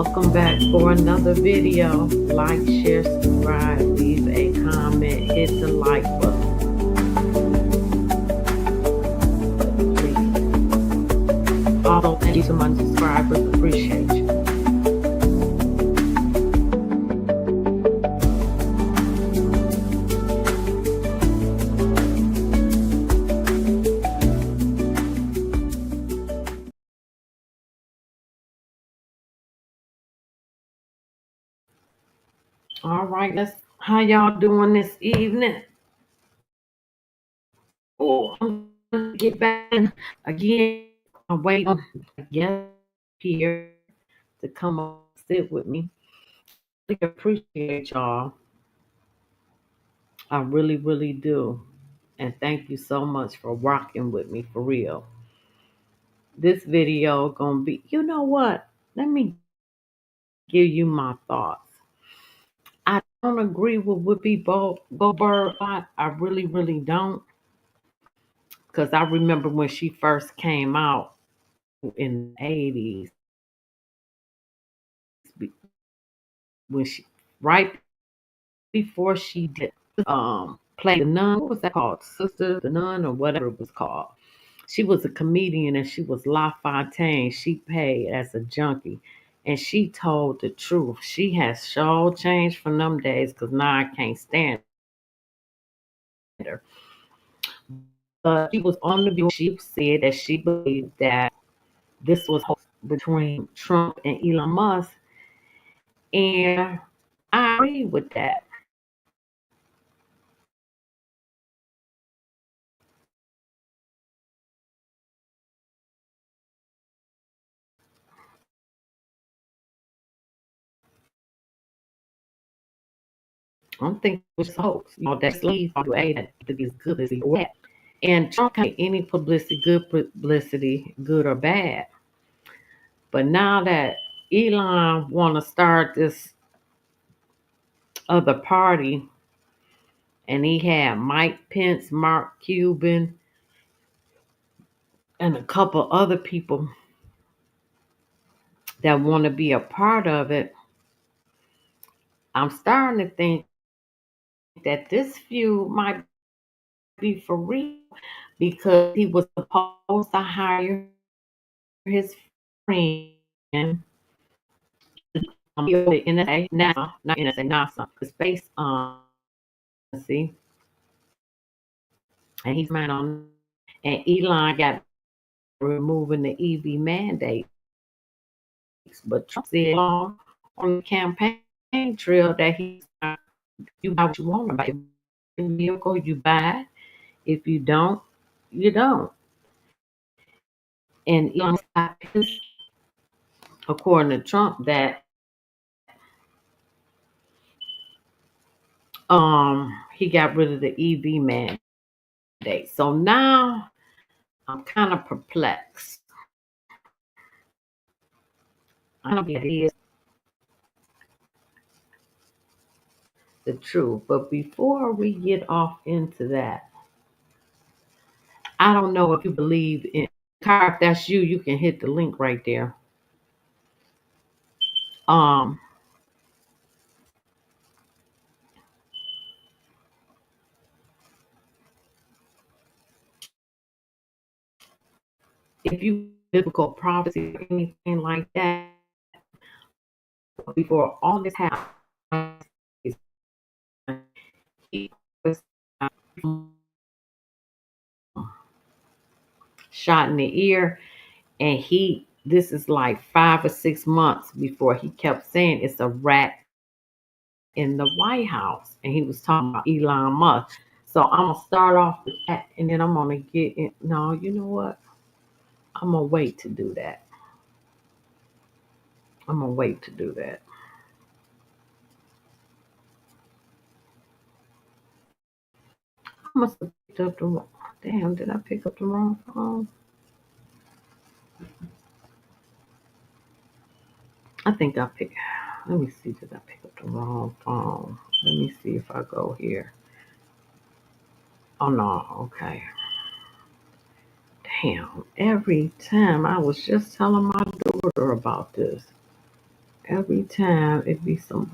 Welcome back for another video. Like, share, subscribe, leave a comment, hit the like button, please. Also, thank you to my subscribers. Appreciate you. All right, how y'all doing this evening? Oh, I'm gonna get back in again. I'm waiting on a guest here to come up and sit with me. I appreciate y'all. I really, really do. And thank you so much for rocking with me for real. This video gonna be, you know what? Let me give you my thoughts. I don't agree with Whoopi Goldberg. I really, really don't. Because I remember when she first came out in the 80s, when she, right before she did play the nun, what was that called? Sister the Nun or whatever it was called. She was a comedian and she was La Fontaine. She paid as a junkie. And she told the truth. She has sure changed from them days because now I can't stand her. But she was on the view. She said that she believed that this was between Trump and Elon Musk. And I agree with that. I don't think it was a hoax. That's leave that to be as good as he was. And Trump can't any publicity, good or bad. But now that Elon want to start this other party, and he had Mike Pence, Mark Cuban, and a couple other people that want to be a part of it, I'm starting to think that this feud might be for real because he was supposed to hire his friend, the NSA, NASA, not NSA, NASA, the space see, and he's man on, and Elon got removing the EV mandate. But Trump said on the campaign trail that you buy what you want about your vehicle, you buy it. If you don't, you don't. And Elon got pissed, according to Trump, that he got rid of the EV mandate. So now I'm kind of perplexed. I don't think it is the truth. But before we get off into that, I don't know if you believe in car. If that's you, you can hit the link right there. Um, if you biblical prophecy or anything like that, before all this happened, he was shot in the ear, and this is like 5 or 6 months before he kept saying it's a rat in the White House, and he was talking about Elon Musk. So I'm gonna start off with that, and then I'm gonna get in. No, you know what? I'm gonna wait to do that. I'm gonna wait to do that. I must have picked up the wrong. Damn, did I pick up the wrong phone? I think I picked. Let me see. Did I pick up the wrong phone? Let me see if I go here. Oh no. Okay. Damn. Every time I was just telling my daughter about this. Every time it be some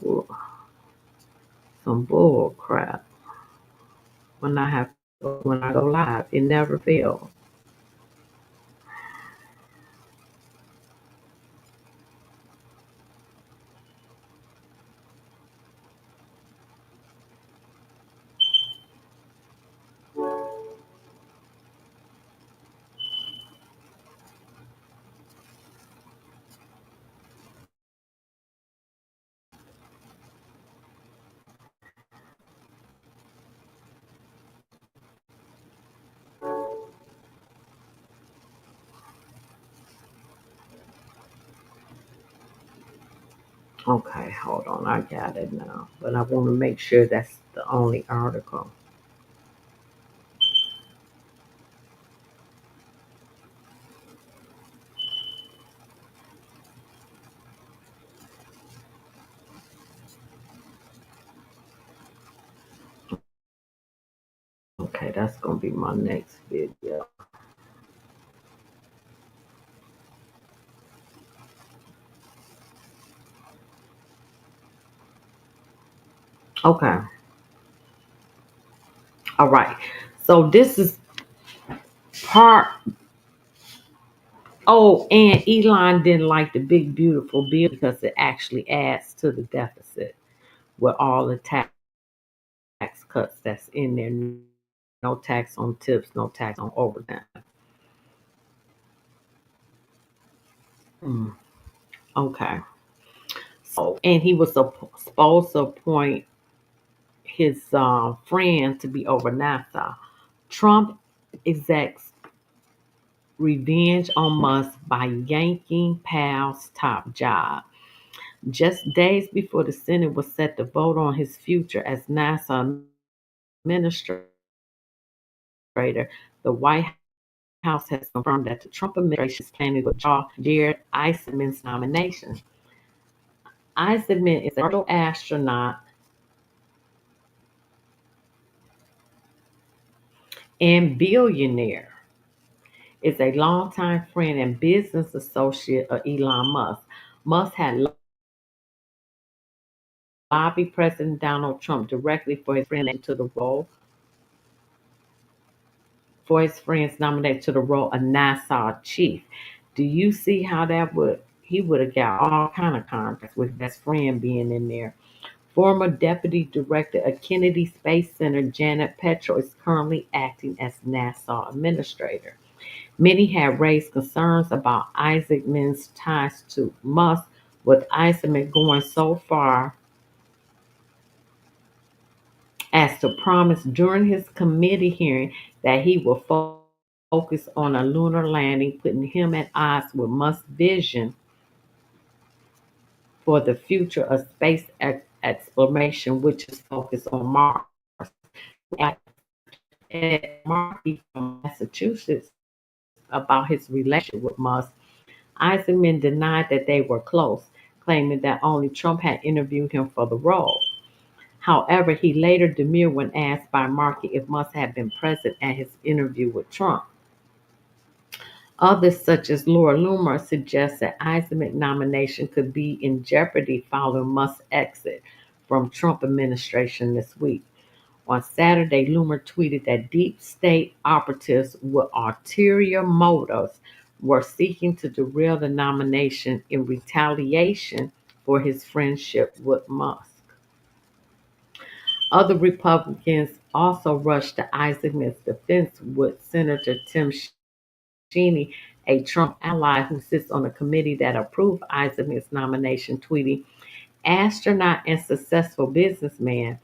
bull crap when I go live. It never fails. Okay, hold on. I got it now. But I want to make sure that's the only article. Okay, that's going to be my next video. Okay, all right. So this is part. Oh, and Elon didn't like the big, beautiful bill because it actually adds to the deficit with all the tax cuts that's in there. No tax on tips, no tax on overtime. Mm, okay. So, and he was supposed to appoint his friend to be over NASA. Trump execs revenge on Musk by yanking pal's top job. Just days before the Senate was set to vote on his future as NASA administrator, the White House has confirmed that the Trump administration is planning to withdraw Jared Isaacman's nomination. Isaacman is a commercial astronaut and billionaire. Is a longtime friend and business associate of Elon Musk. Musk had lobbied President Donald Trump directly for his friend to the role for his friends nominated to the role of NASA chief. Do you see how that would he would have got all kind of contracts with best friend being in there? Former deputy director of Kennedy Space Center Janet Petrel is currently acting as NASA administrator. Many have raised concerns about Isaacman's ties to Musk, with Isaacman going so far as to promise during his committee hearing that he will focus on a lunar landing, putting him at odds with Musk's vision for the future of space exploration, which is focused on Mars. Ed Markey from Massachusetts about his relationship with Musk, Eisenman denied that they were close, claiming that only Trump had interviewed him for the role. However, he later demurred when asked by Markey if Musk had been present at his interview with Trump. Others, such as Laura Loomer, suggest that Eisenman's nomination could be in jeopardy following Musk's exit from Trump administration this week. On Saturday, Loomer tweeted that deep state operatives with ulterior motives were seeking to derail the nomination in retaliation for his friendship with Musk. Other Republicans also rushed to Isaacman's defense, with Senator Tim Cheney, a Trump ally who sits on a committee that approved Isaacman's nomination, tweeting, "Astronaut and successful businessman,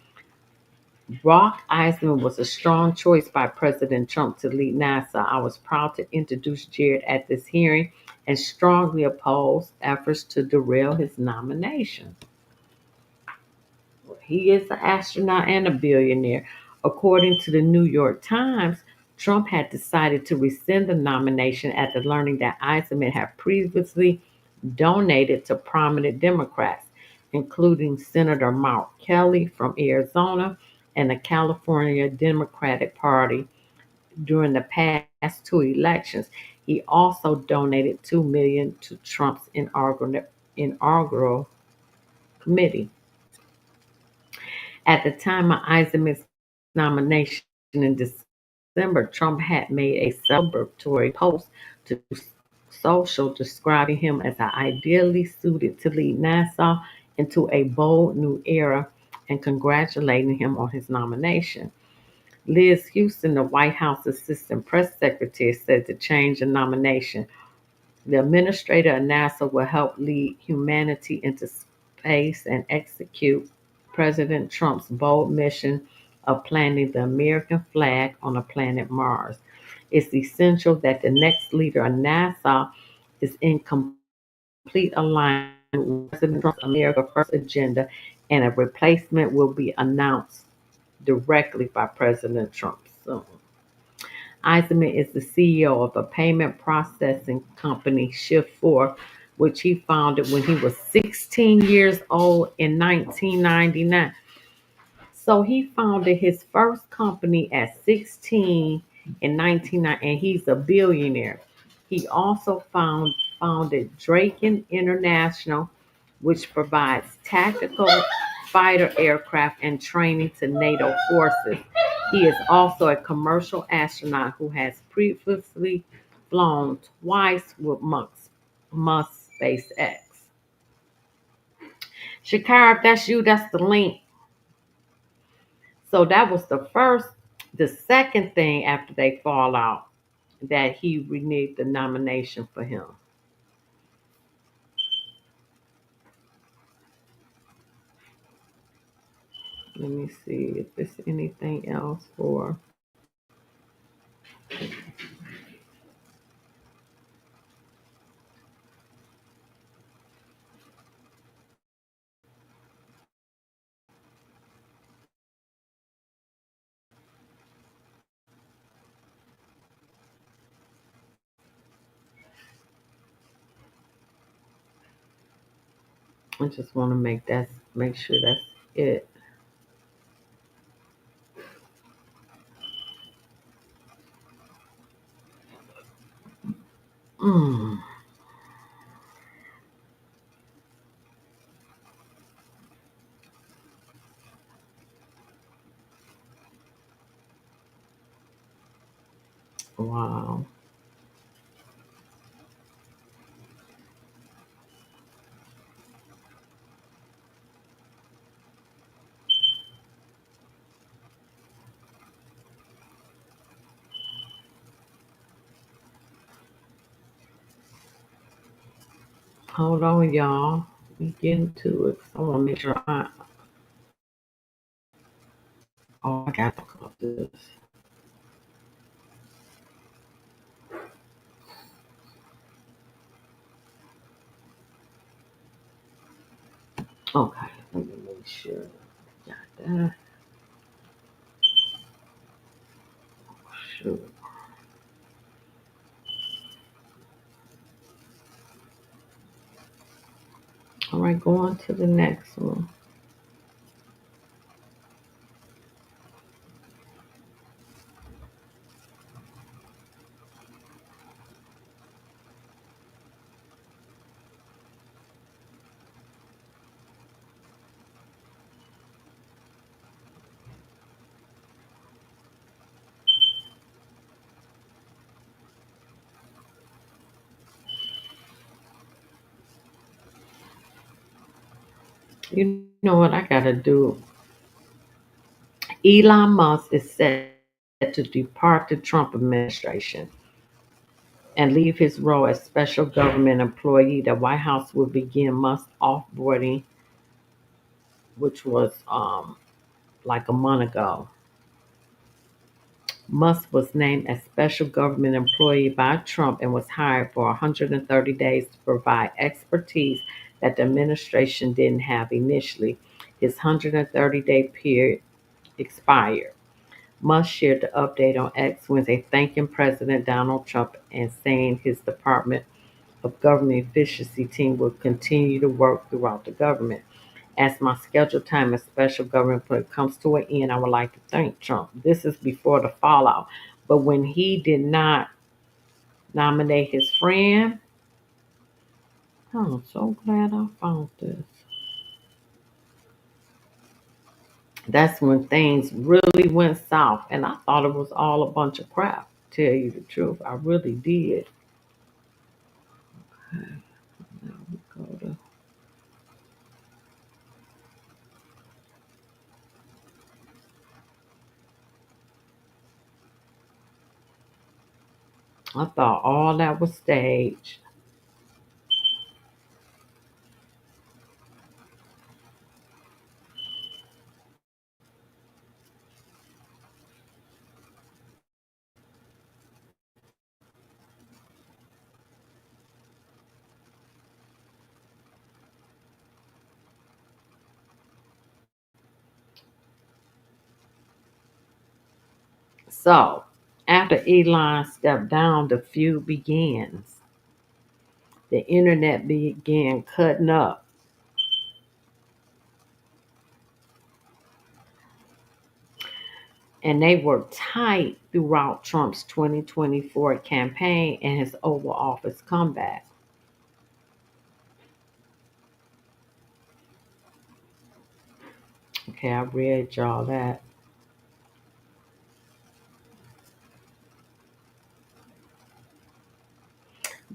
Brock Eisman was a strong choice by President Trump to lead NASA. I was proud to introduce Jared at this hearing and strongly oppose efforts to derail his nomination." Well, he is an astronaut and a billionaire. According to the New York Times, Trump had decided to rescind the nomination after learning that Eisman had previously donated to prominent Democrats, including Senator Mark Kelly from Arizona and the California Democratic Party during the past two elections. He also donated $2 million to Trump's inaugural committee. At the time of Eisenman's nomination in December, Trump had made a celebratory post to social describing him as ideally suited to lead NASA into a bold new era and congratulating him on his nomination. Liz Houston, the White House assistant press secretary, said the change in nomination, the administrator of NASA will help lead humanity into space and execute President Trump's bold mission of planting the American flag on a planet Mars. It's essential that the next leader of NASA is in complete alignment with President Trump's America First agenda, and a replacement will be announced directly by President Trump soon. Eisenman is the CEO of a payment processing company, Shift4, which he founded when he was 16 years old in 1999. So he founded his first company at 16 in 1990, and he's a billionaire. He also founded Draken International, which provides tactical fighter aircraft and training to NATO forces. He is also a commercial astronaut who has previously flown twice with Musk SpaceX. Shakar, if that's you, that's the link. So that was the first. The second thing after they fall out, that he reneged the nomination for him. Let me see if there's anything else for. I just want to make sure that's it. Mm, wow. Hold on, y'all. We getting to it. I want to make sure I. Oh, I got to look up this. Okay, let me make sure. Got that. Sure. All right, go on to the next one. You know what I got to do? Elon Musk is set to depart the Trump administration and leave his role as special government employee. The White House will begin Musk's offboarding, which was like a month ago. Musk was named as special government employee by Trump and was hired for 130 days to provide expertise that the administration didn't have initially. His 130-day period expired. Musk shared the update on X Wednesday, thanking President Donald Trump and saying his Department of Government Efficiency team will continue to work throughout the government. As my scheduled time as special government employee comes to an end, I would like to thank Trump. This is before the fallout. But when he did not nominate his friend, I'm so glad I found this. That's when things really went south, and I thought it was all a bunch of crap. Tell you the truth, I really did. Now we go to. I thought all that was staged. So, after Elon stepped down, the feud begins. The internet began cutting up, and they were tight throughout Trump's 2024 campaign and his Oval Office comeback. Okay, I read y'all that.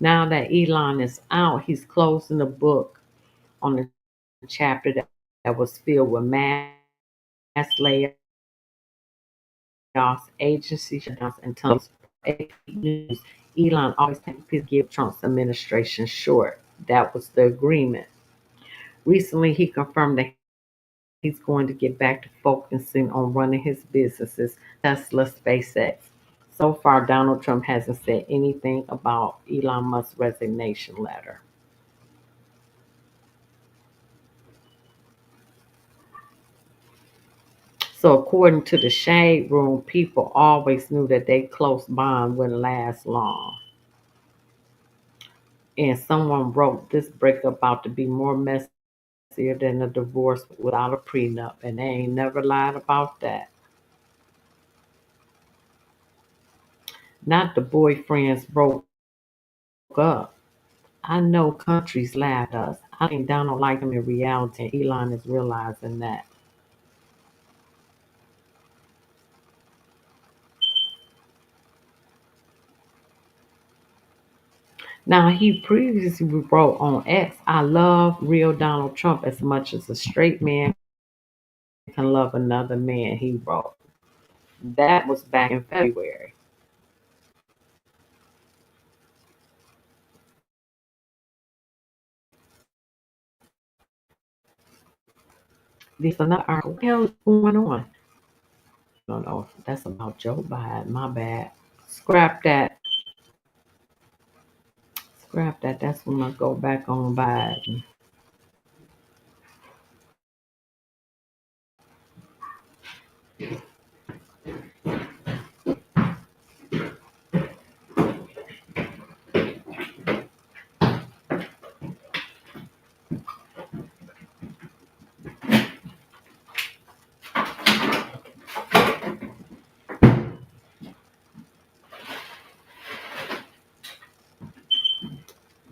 Now that Elon is out, he's closing the book on the chapter that was filled with mass layoffs, agency shutdowns, and tons of AP news. Elon always takes his give Trump's administration short. That was the agreement. Recently, he confirmed that he's going to get back to focusing on running his businesses, Tesla, SpaceX. So far, Donald Trump hasn't said anything about Elon Musk's resignation letter. So, according to the Shade Room, people always knew that their close bond wouldn't last long. And someone wrote this breakup about to be more messier than a divorce without a prenup, and they ain't never lied about that. Not the boyfriends broke up. I know countries laughed at us. I think Donald liked him in reality, and Elon is realizing that. Now, he previously wrote on X, I love real Donald Trump as much as a straight man can love another man, he wrote. That was back in February. This another article. What the hell is going on? I don't know if that's about Joe Biden. My bad. Scrap that. Scrap that. That's when I go back on Biden.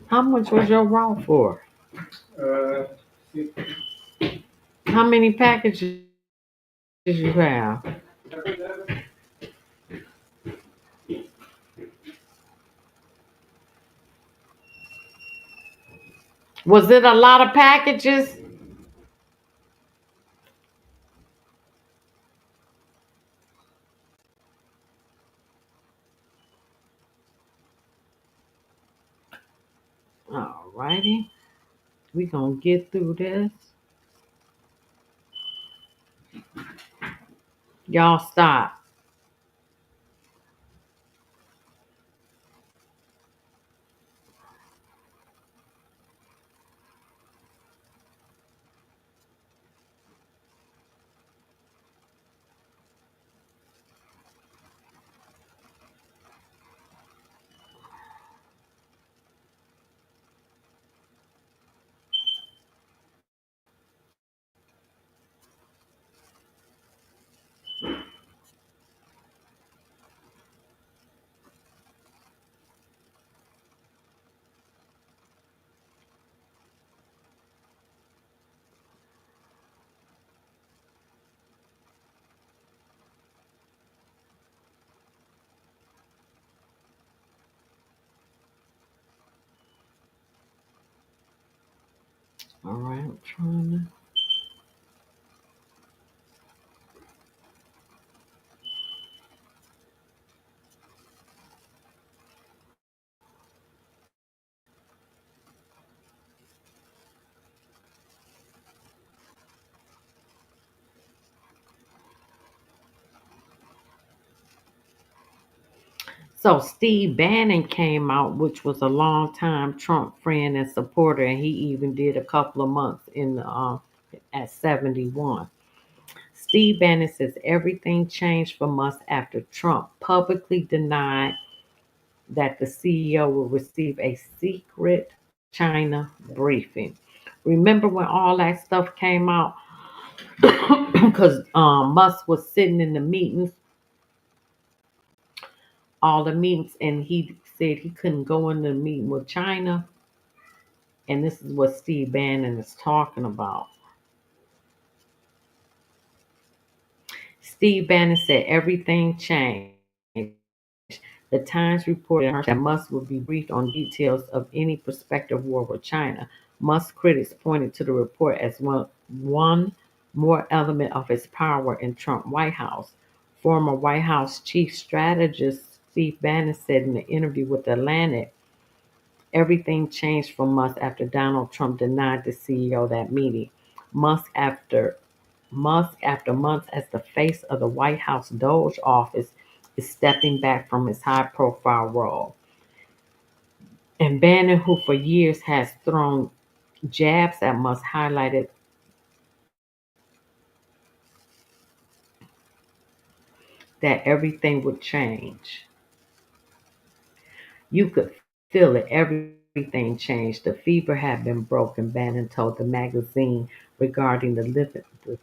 How much was your raw for? Uh, How many packages you have? Was it a lot of packages? Alrighty. We gonna get through this. Y'all stop. All right, I'm trying to. So Steve Bannon came out, which was a longtime Trump friend and supporter, and he even did a couple of months in at 71. Steve Bannon says everything changed for months after Trump publicly denied that the CEO will receive a secret China briefing. Remember when all that stuff came out? Because Musk was sitting in the meetings, all the meetings, and he said he couldn't go in the meeting with China. And this is what Steve Bannon is talking about. Steve Bannon said everything changed. The Times reported that Musk would be briefed on details of any prospective war with China. Musk critics pointed to the report as one more element of his power in Trump White House. Former White House chief strategist Steve Bannon said in an interview with The Atlantic, everything changed for Musk after Donald Trump denied the CEO that meeting. Musk after after months as the face of the White House Doge office, is stepping back from his high profile role. And Bannon, who for years has thrown jabs at Musk, highlighted that everything would change. You could feel it. Everything changed. The fever had been broken, Bannon told the magazine regarding the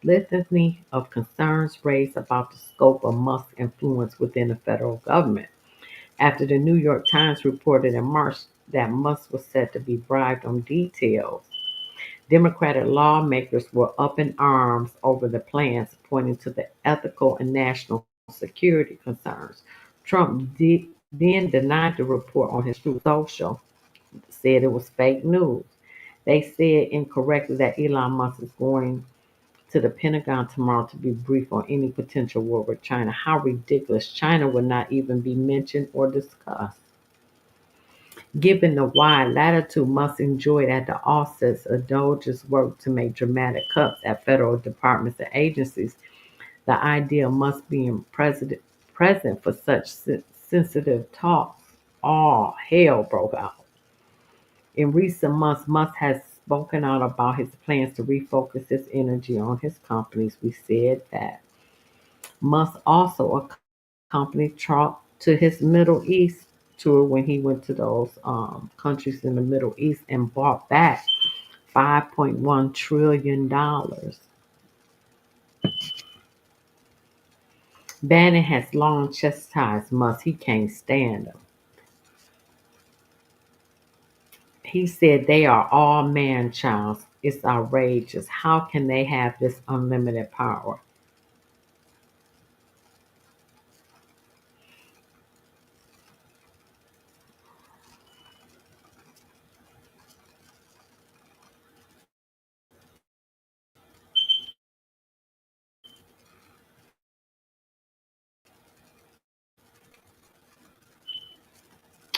litany of concerns raised about the scope of Musk's influence within the federal government. After the New York Times reported in March that Musk was said to be bribed on details, Democratic lawmakers were up in arms over the plans, pointing to the ethical and national security concerns. Then denied the report on his Truth Social, said it was fake news. They said incorrectly that Elon Musk is going to the Pentagon tomorrow to be briefed on any potential war with China. How ridiculous. China would not even be mentioned or discussed. Given the wide latitude Musk enjoyed at the offsets of Doge's work to make dramatic cuts at federal departments and agencies, the idea of Musk being present for such sensitive talks, all hell broke out. In recent months, Musk has spoken out about his plans to refocus his energy on his companies. We said that. Musk also accompanied Trump to his Middle East tour when he went to those countries in the Middle East and bought back $5.1 trillion. Bannon has long chastised Musk. He can't stand him. He said they are all man childs. It's outrageous. How can they have this unlimited power?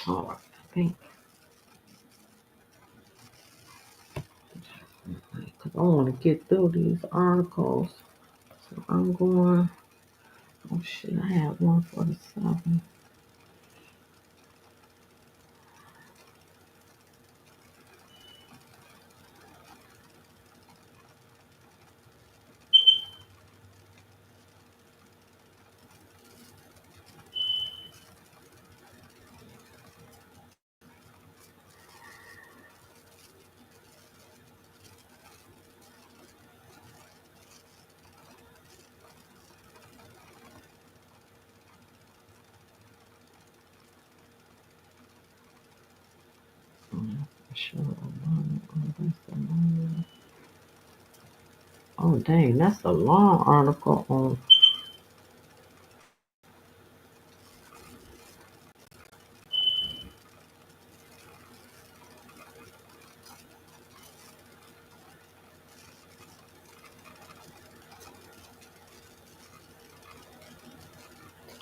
Oh, I think because I want to get through these articles. So I'm going. Oh shit! I have one for the 7th. Sure. Oh dang, that's a long article on.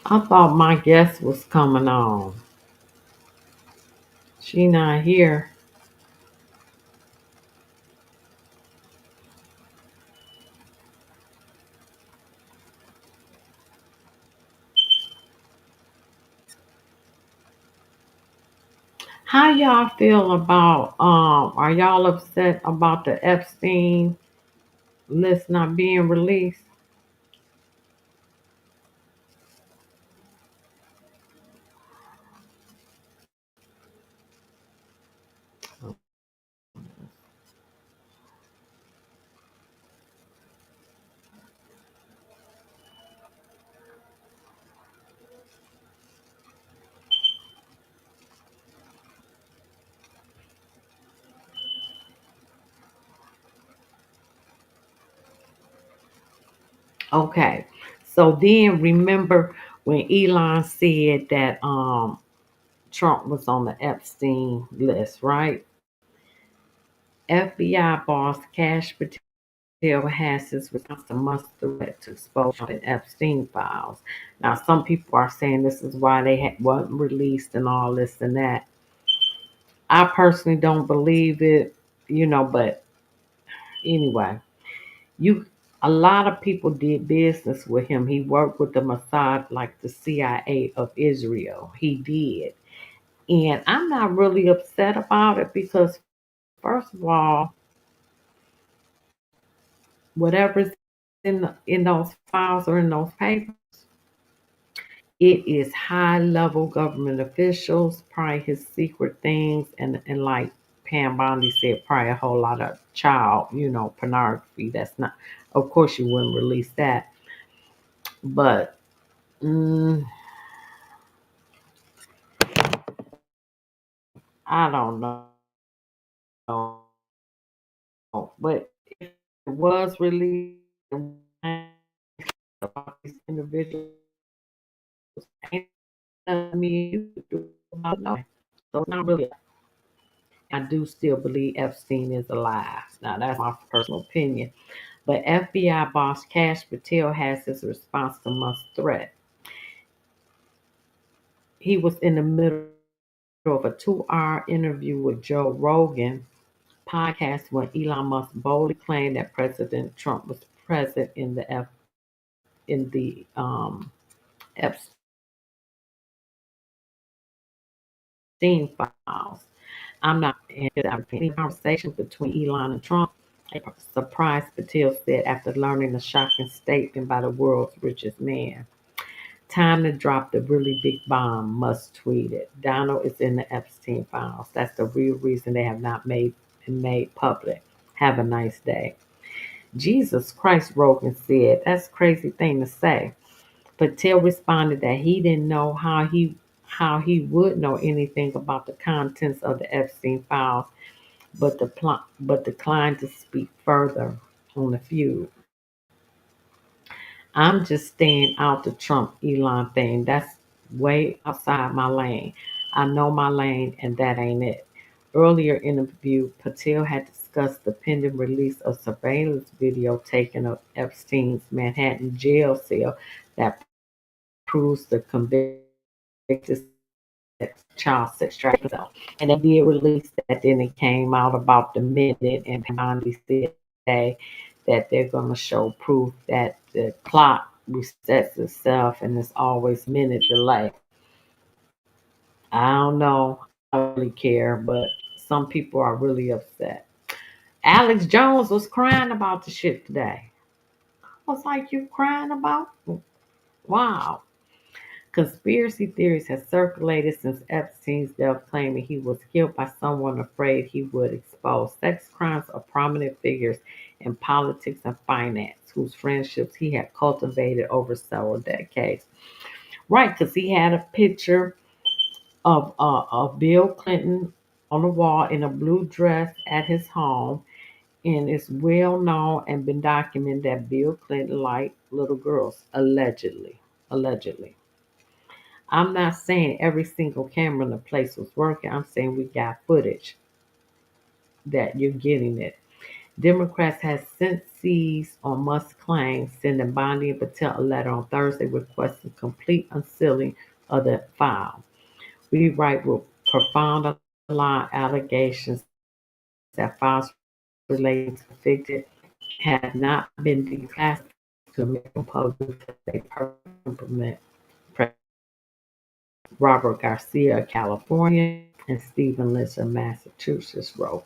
I thought my guest was coming on. She not here. How y'all feel about are y'all upset about the Epstein list not being released? Okay. So then remember when Elon said that Trump was on the Epstein list, right? FBI boss Cash Patel has his response to must threat to expose Trump and Epstein files. Now, some people are saying this is why they wasn't released and all this and that. I personally don't believe it, but anyway, you a lot of people did business with him. He worked with the Mossad, like the CIA of Israel. He did. And I'm not really upset about it because, first of all, whatever's in those files or in those papers, it is high level government officials, probably his secret things, and like Pam Bondi said, probably a whole lot of child, pornography. That's not, of course, you wouldn't release that, but mm, I don't know. But if it was released about these individuals, ain't nothing me you could do about it. So it's not really. I do still believe Epstein is alive. Now that's my personal opinion. But FBI boss Cash Patel has his response to Musk's threat. He was in the middle of a 2-hour interview with Joe Rogan podcast when Elon Musk boldly claimed that President Trump was present in the Epstein files. I'm not in any conversation between Elon and Trump. A surprise, Patel said after learning a shocking statement by the world's richest man. Time to drop the really big bomb, Musk tweeted. Donald is in the Epstein files. That's the real reason they have not been made public. Have a nice day. Jesus Christ, Rogan said. That's a crazy thing to say. Patel responded that he didn't know how he would know anything about the contents of the Epstein files, but declined to speak further on the feud. I'm just staying out the Trump Elon thing. That's way outside my lane. I know my lane, and that ain't it. Earlier in the interview, Patel had discussed the pending release of surveillance video taken of Epstein's Manhattan jail cell that proves the convicted child sex trafficking. And they did release that. Then it came out about the minute, and Bondi said today that they're going to show proof that the clock resets itself and it's always minute delay. I don't know. I don't really care, but some people are really upset. Alex Jones was crying about the shit today. I was like, you crying about? Wow. Conspiracy theories have circulated since Epstein's death, claiming he was killed by someone afraid he would expose sex crimes of prominent figures in politics and finance, whose friendships he had cultivated over several decades. Right, because he had a picture of Bill Clinton on the wall in a blue dress at his home, and it's well known and been documented that Bill Clinton liked little girls, allegedly. Allegedly. I'm not saying every single camera in the place was working. I'm saying we got footage that you're getting it. Democrats have since seized on Musk's claims, sending Bondi and Patel a letter on Thursday requesting complete unsealing of the file. We write with profound alarm allegations that files relating to Ficted have not been declassified to American public because they permit Robert Garcia of California and Stephen Lynch of Massachusetts wrote.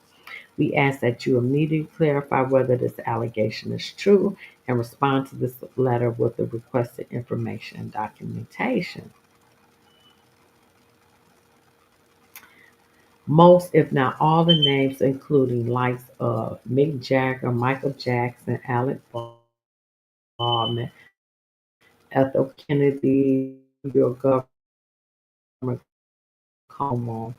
We ask that you immediately clarify whether this allegation is true and respond to this letter with the requested information and documentation. Most, if not all, the names, including likes of Mick Jagger, Michael Jackson, Alec Baldwin, Ethel Kennedy, your government Como,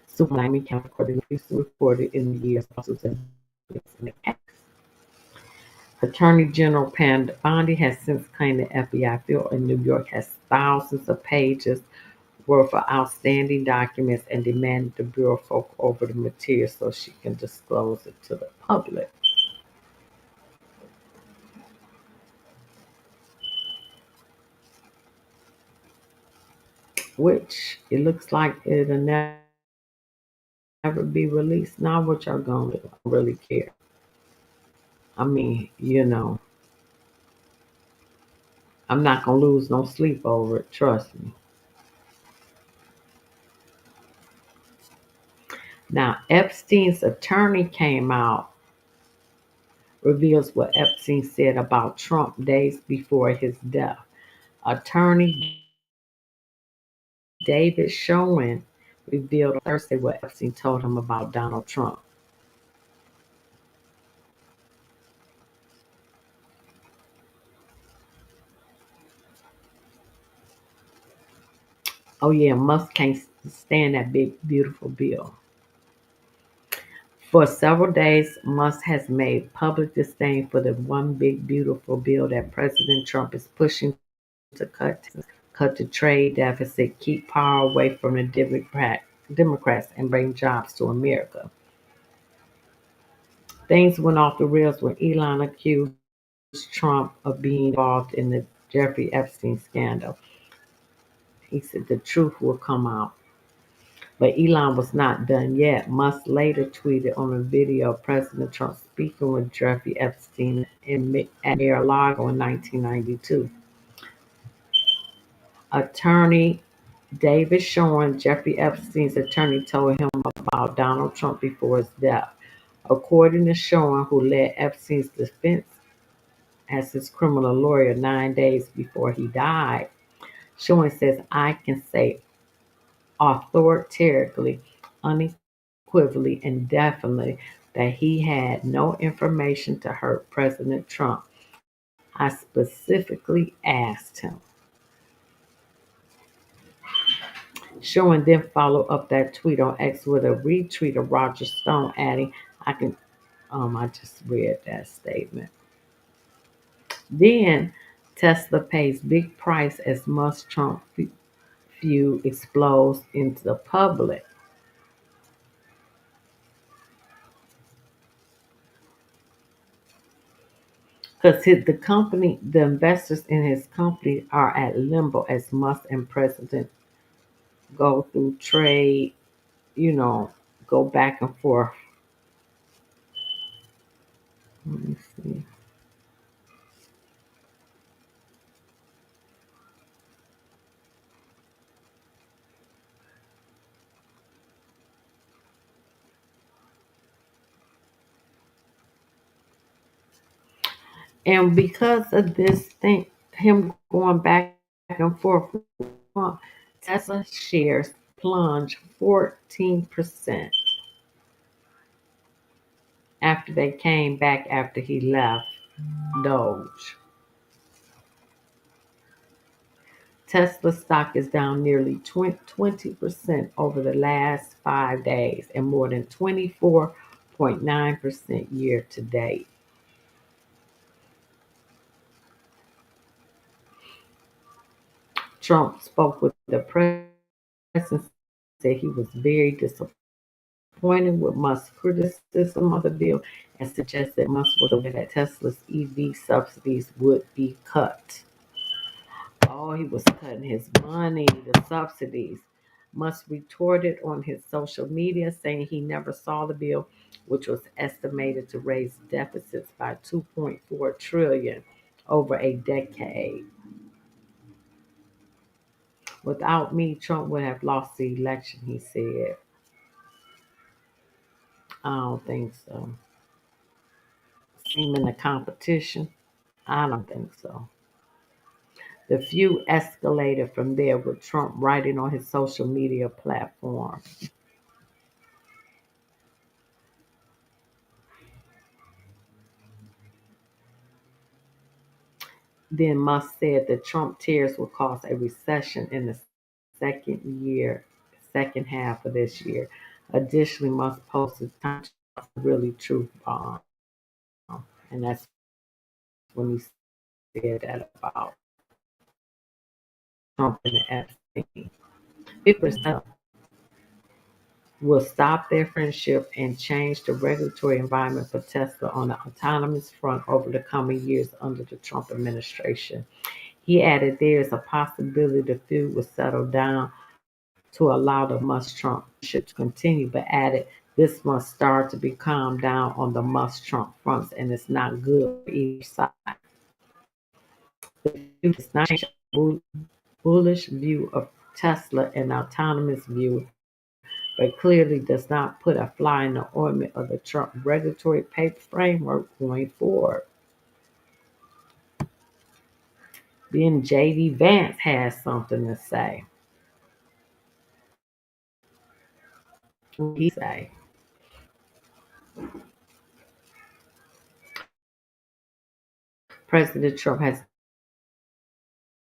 Super Miami County Court previously reported in the years lawsuits and in the case. Attorney General Pam Bondi has since claimed the FBI field in New York has thousands of pages worth of outstanding documents and demanded the Bureau fork over the material so she can disclose it to the public, which it looks like it'll never be released. Now what y'all gonna do? I don't really care. I mean, I'm not gonna lose no sleep over it, trust me. Now Epstein's attorney came out, reveals what Epstein said about Trump days before his death. Attorney David Schoen revealed on Thursday what Epstein told him about Donald Trump. Oh yeah, Musk can't stand that big beautiful bill. For several days, Musk has made public disdain for the one big beautiful bill that President Trump is pushing to cut the trade deficit, keep power away from the Democrats, and bring jobs to America. Things went off the rails when Elon accused Trump of being involved in the Jeffrey Epstein scandal. He said the truth will come out. But Elon was not done yet. Musk later tweeted on a video of President Trump speaking with Jeffrey Epstein at Mar-a-Lago in 1992. Attorney David Schoen, Jeffrey Epstein's attorney, told him about Donald Trump before his death. According to Schoen, who led Epstein's defense as his criminal lawyer 9 days before he died, Schoen says, I can say authoritatively, unequivocally, and definitely that he had no information to hurt President Trump. I specifically asked him. Schoen then followed up that tweet on X with a retweet of Roger Stone, adding, I just read that statement. Then Tesla pays big price as Musk Trump feud explodes into the public. Because the investors in his company are at limbo as Musk and President go through trade, you know, go back and forth. Let me see. And because of this thing, him going back and forth, Tesla shares plunged 14% after they came back after he left Doge. Tesla stock is down nearly 20% over the last 5 days and more than 24.9% year to date. Trump spoke with the press and said he was very disappointed pointed with Musk's criticism of the bill and suggested Musk was aware that Tesla's EV subsidies would be cut. Oh, he was cutting his money, the subsidies. Musk retorted on his social media saying he never saw the bill, which was estimated to raise deficits by 2.4 trillion over a decade. Without me, Trump would have lost the election, he said. I don't think so. Seeming a competition? I don't think so. The feud escalated from there with Trump writing on his social media platform. Then Musk said that Trump tariffs will cause a recession in the second second half of this year. Additionally, Musk posted time really truth bomb, and that's when he said that about Trump and the Epstein. 50% will stop their friendship and change the regulatory environment for Tesla on the autonomous front over the coming years under the Trump administration. He added there is a possibility the feud will settle down to allow the Musk Trump ship to continue, but added this must start to be calmed down on the Musk Trump fronts, and it's not good for either side. The feud does not change the bullish view of Tesla and autonomous view, but clearly does not put a fly in the ointment of the Trump regulatory paper framework going forward. Then J.D. Vance has something to say. He say President Trump has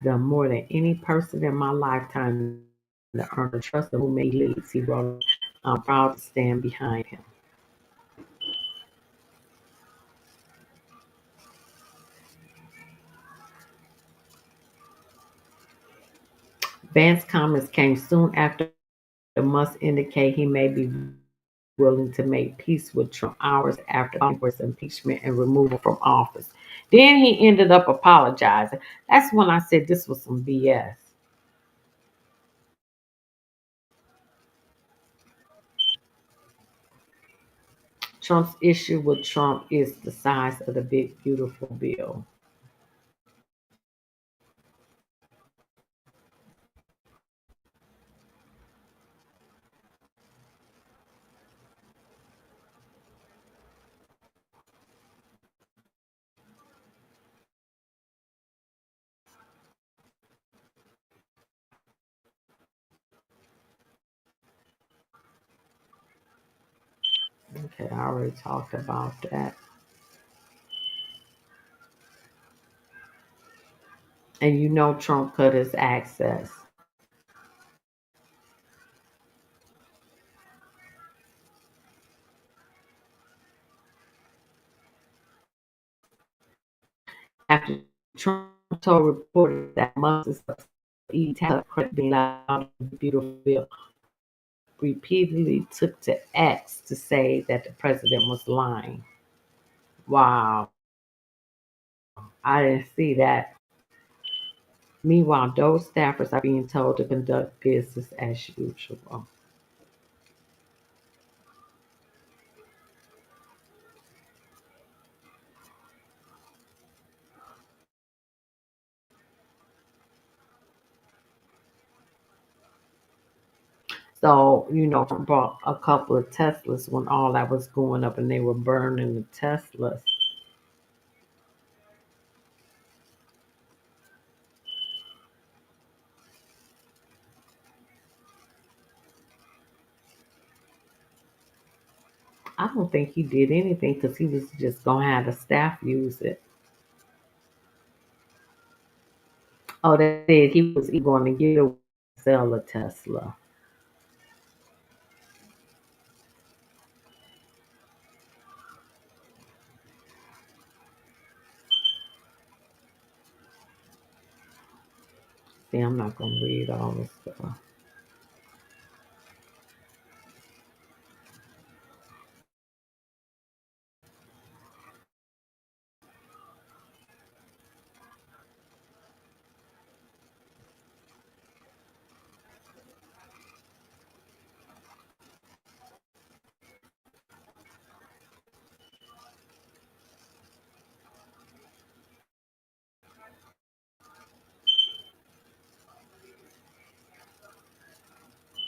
done more than any person in my lifetime to earn the trust of whom he leads. He wrote, I'm proud to stand behind him. Vance's comments came soon after Musk indicated he may be willing to make peace with Trump hours after calling for his impeachment and removal from office. Then he ended up apologizing. That's when I said this was some BS. Trump's issue with Trump is the size of the big, beautiful bill. Okay, I already talked about that. And you know Trump cut his access. After Trump told reporters that Musk's tax credit being allowed in the beautiful bill, repeatedly took to X to say that the president was lying. Wow, I didn't see that. Meanwhile, those staffers are being told to conduct business as usual. So, Trump bought a couple of Teslas when all that was going up and they were burning the Teslas. I don't think he did anything because he was just going to have the staff use it. Oh, they said he was going to get a sell a Tesla. See, I'm not going to read all this stuff.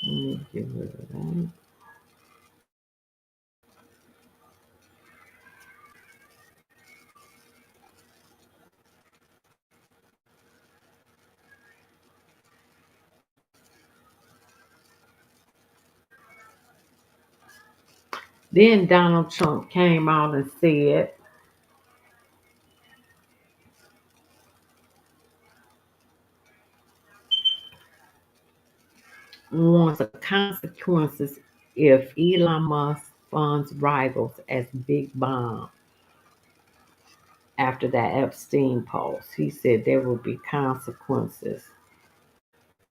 Let me get rid of that. Then Donald Trump came out and said wants the consequences if Elon Musk funds rivals as big bomb after that Epstein post. He said there will be consequences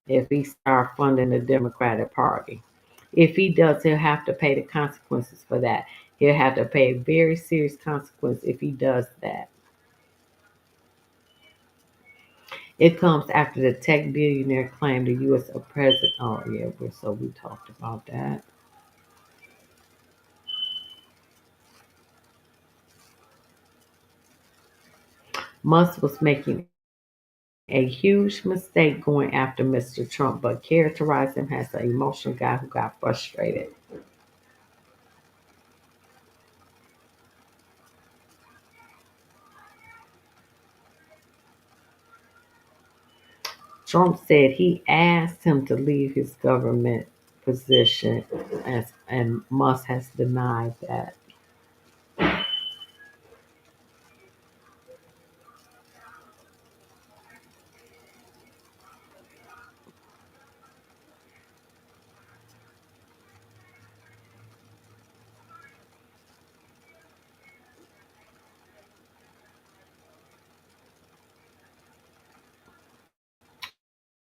if he start funding the Democratic Party. If he does, he'll have to pay the consequences for that. He'll have to pay a very serious consequence if he does that. It comes after the tech billionaire claimed the U.S. president. Oh yeah, we talked about that. Musk was making a huge mistake going after Mr. Trump, but characterized him as an emotional guy who got frustrated. Trump said he asked him to leave his government position, and Musk has denied that.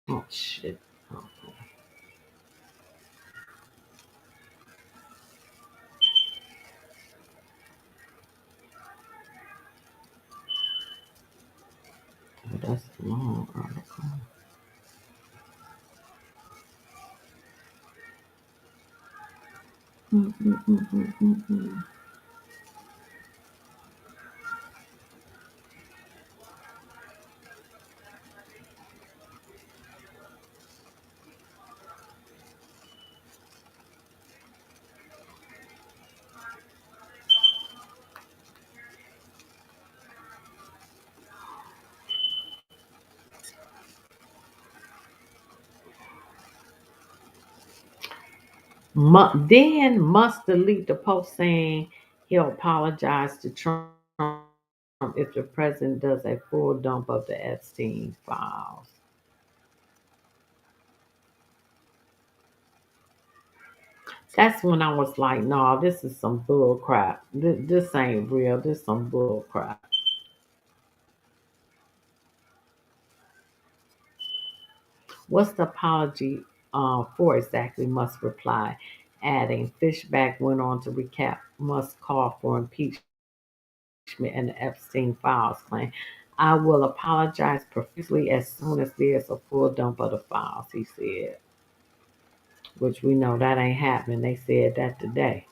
Oh shit! Oh, that's a long article. Mm, mm, mm, mm, mm, mm. Then must delete the post saying he'll apologize to Trump if the president does a full dump of the Epstein files. That's when I was like, no, this is some bull crap. This ain't real. This some bull crap. What's the apology for exactly? Musk replied, adding, Fishback went on to recap Musk's call for impeachment and the Epstein files, claim, I will apologize profusely as soon as there's a full dump of the files, he said, which we know that ain't happening. They said that today.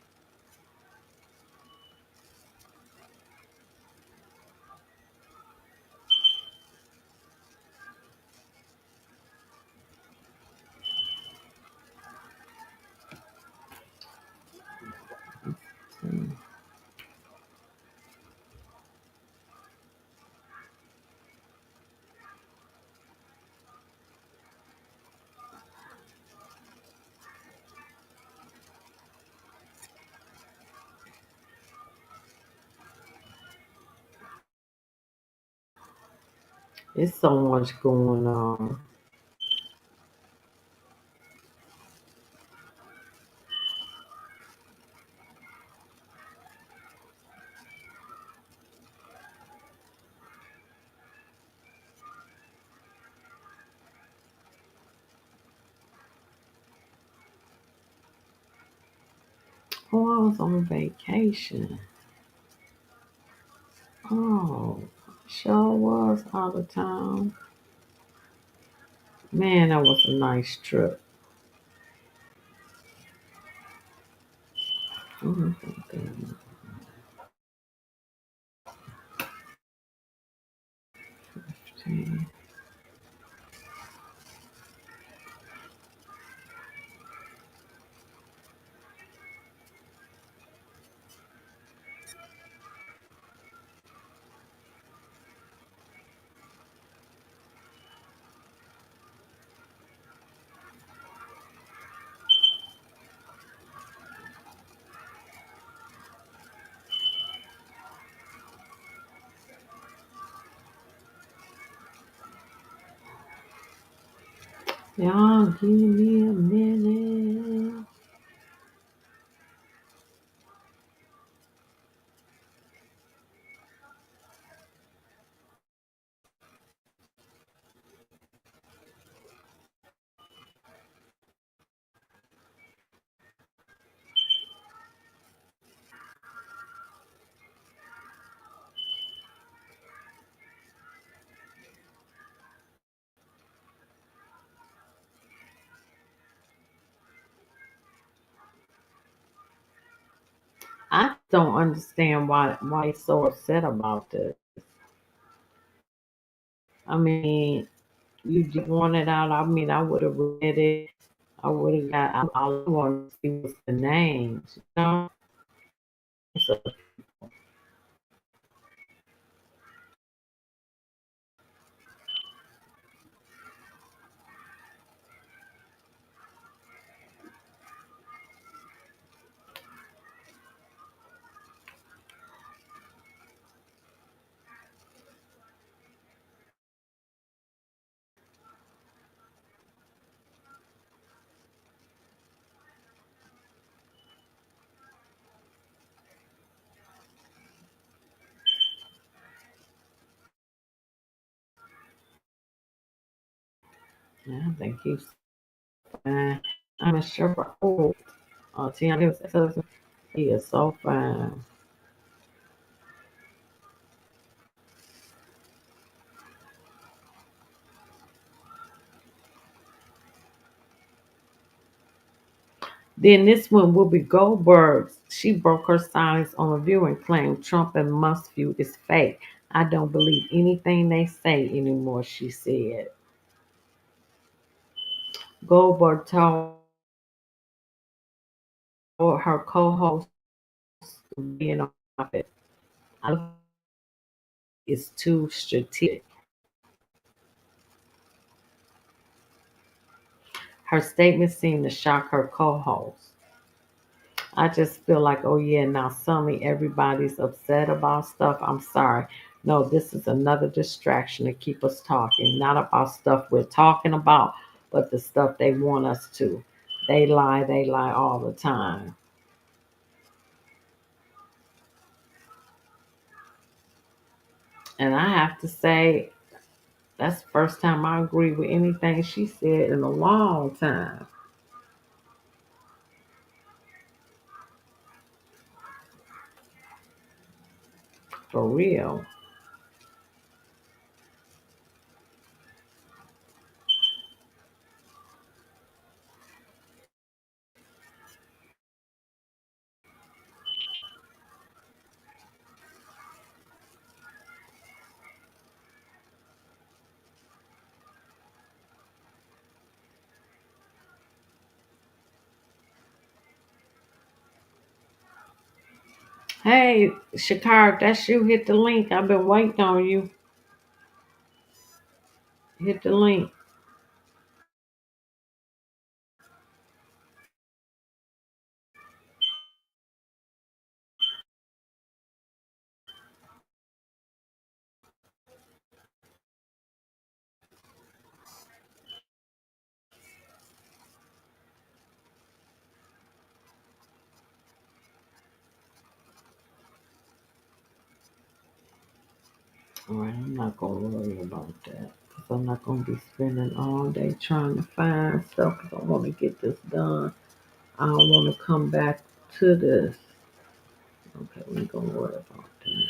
There's so much going on. Oh, I was on vacation. Oh, sure was out of town. Man, that was a nice trip. Mhm. Y'all give me a minute. I don't understand why he's so upset about this. I mean, you just want it out. I mean, I would have read it. I would have got. I want to see what's the names. You know. So, yeah, I think he's fine. I'm sure for oh, Tiana's husband, he is so fine. Then this one, Whoopi Goldberg, she broke her silence on a view and claimed Trump and Musk feud is fake. I don't believe anything they say anymore, she said. Goldberg told her co-host being on it. I think it's too strategic. Her statement seemed to shock her co-host. I just feel like, oh yeah, now suddenly everybody's upset about stuff. I'm sorry. No, this is another distraction to keep us talking, not about stuff we're talking about, but the stuff they want us to. They lie all the time. And I have to say, that's the first time I agree with anything she said in a long time. For real. Hey, Shakar, that's you. Hit the link. I've been waiting on you. Hit the link. All right, I'm not gonna worry about that because I'm not gonna be spending all day trying to find stuff because I want to get this done. I don't want to come back to this. Okay, we ain't gonna worry about that.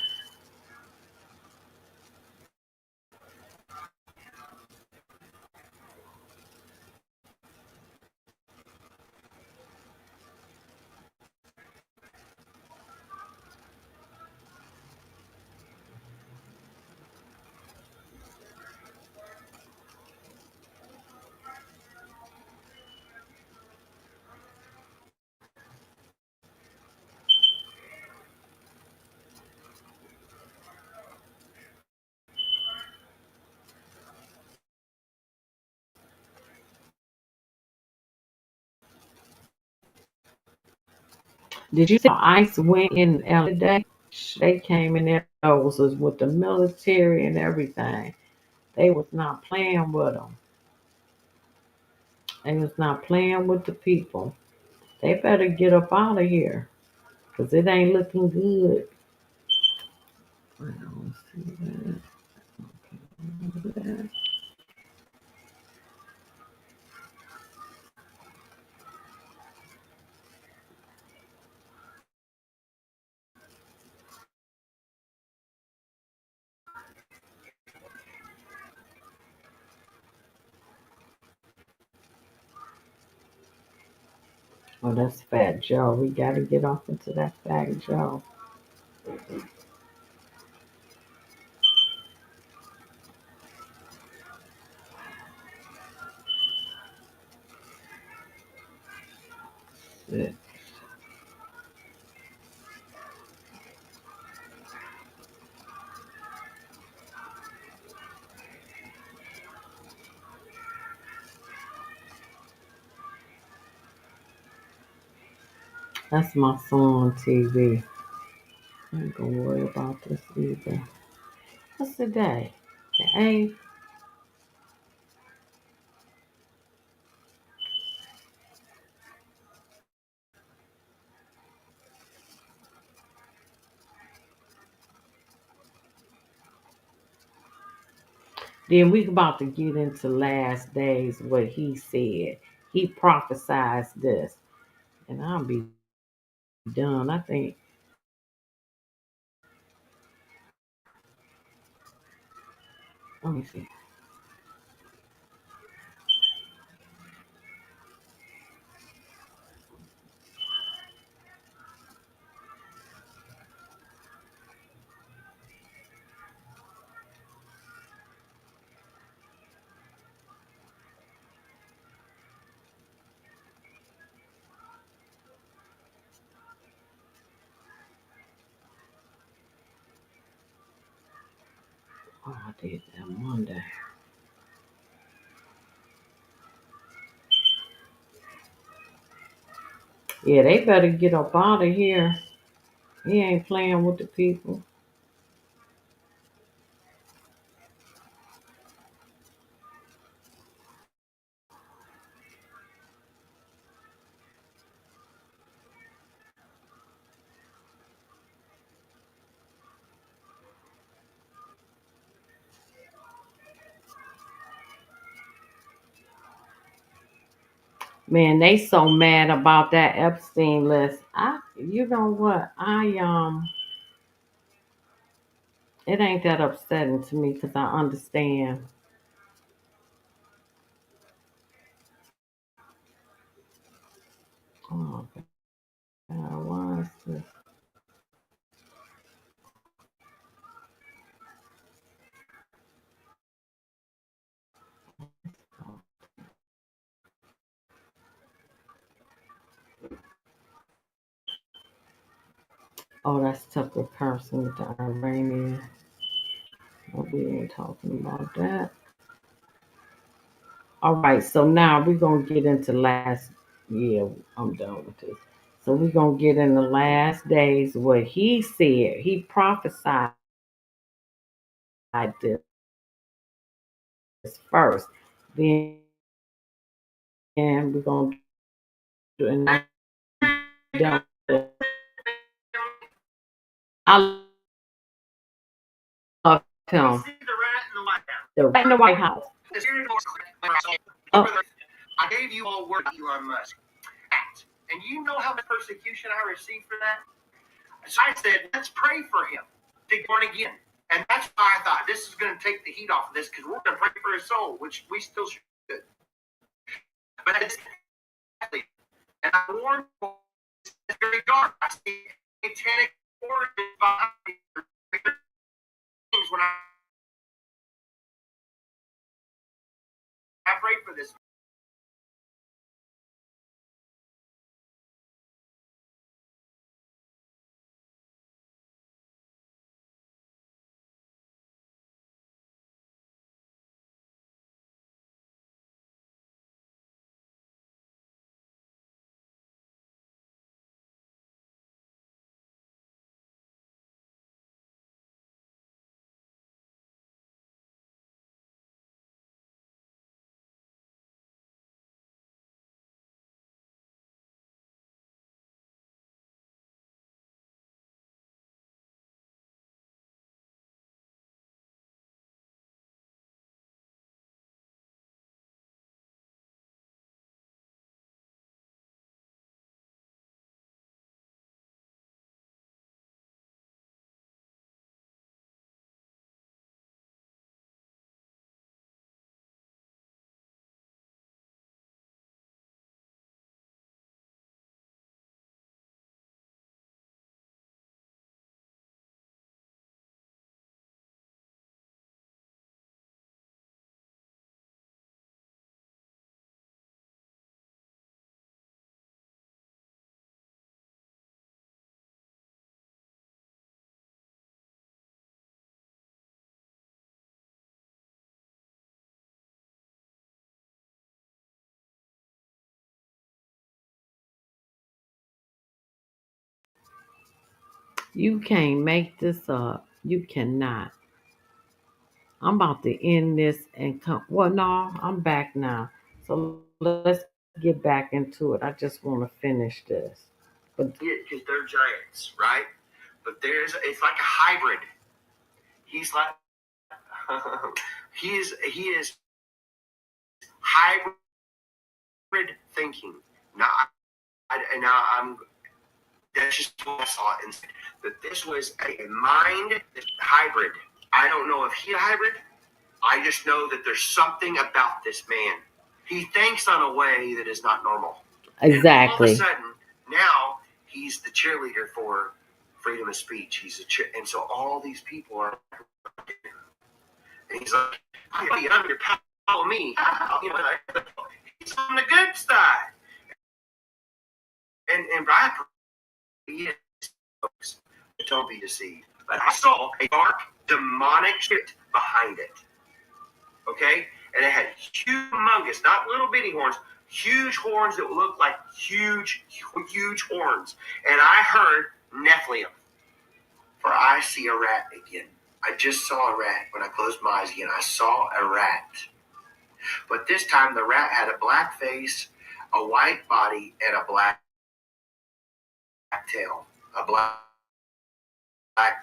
Did you see how ICE went in LA today? They came in there was with the military and everything. They was not playing with them. They was not playing with the people. They better get up out of here, 'cause it ain't looking good. I don't see that. Oh, that's Fat Joe. We gotta get off into that Fat Joe. Shit. That's my son on TV. I ain't gonna worry about this either. What's the day? The 8th? Then we about to get into last days, what he said. He prophesied this. And I'll be done. I think, let me see. Oh, I did that Monday. Yeah, they better get up out of here. He ain't playing with the people. Man, they so mad about that Epstein list. You know what? It ain't that upsetting to me because I understand. Oh God, why is this? Oh, that's Tucker Carlson with the Iranian. Oh, we ain't talking about that. All right, so now we're gonna get into last. Yeah, I'm done with this. So we're gonna get in the last days what he said. He prophesied this first. Then we're gonna do and I'm done with it. I love him. The rat in the White House. Oh, I gave you all word, Elon Musk. And you know how much persecution I received for that? So I said, let's pray for him to get born again. And that's why I thought this is going to take the heat off of this because we're going to pray for his soul, which we still should. But it's and I warned you, it's very dark. I see satanic origins behind things when I pray for this. You can't make this up. You cannot. I'm about to end this and come. Well, no, I'm back now. So let's get back into it. I just want to finish this. But Because they're giants, right? But it's like a hybrid. He's like, he is hybrid thinking. Now, now that's just what I saw inside. That this was a mind hybrid. I don't know if he's a hybrid. I just know that there's something about this man. He thinks on a way that is not normal. And all of a exactly. sudden, now he's the cheerleader for freedom of speech. And so all these people are. And he's like, "Hey, I'm your pal, follow me." He's on the good side. And Brian, he is, folks. Don't be deceived. But I saw a dark, demonic shit behind it. Okay? And it had humongous, not little bitty horns, huge horns that looked like huge, huge horns. And I heard Nephilim. For I see a rat again. I just saw a rat. When I closed my eyes again, I saw a rat. But this time the rat had a black face, a white body, and a black tail. A black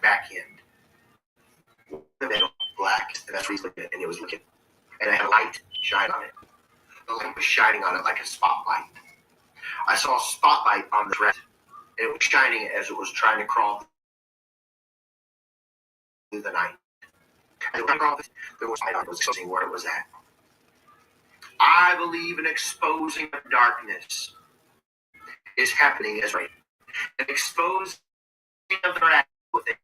back end. The middle, black. And that's what he's looking at. And it was looking. And it had a light shine on it. The light was shining on it like a spotlight. I saw a spotlight on the rat. And it was shining as it was trying to crawl through the night. As it was crawling, there was light on it. It was exposing where it was at. I believe an exposing of darkness is happening as right. An exposing of the rat within.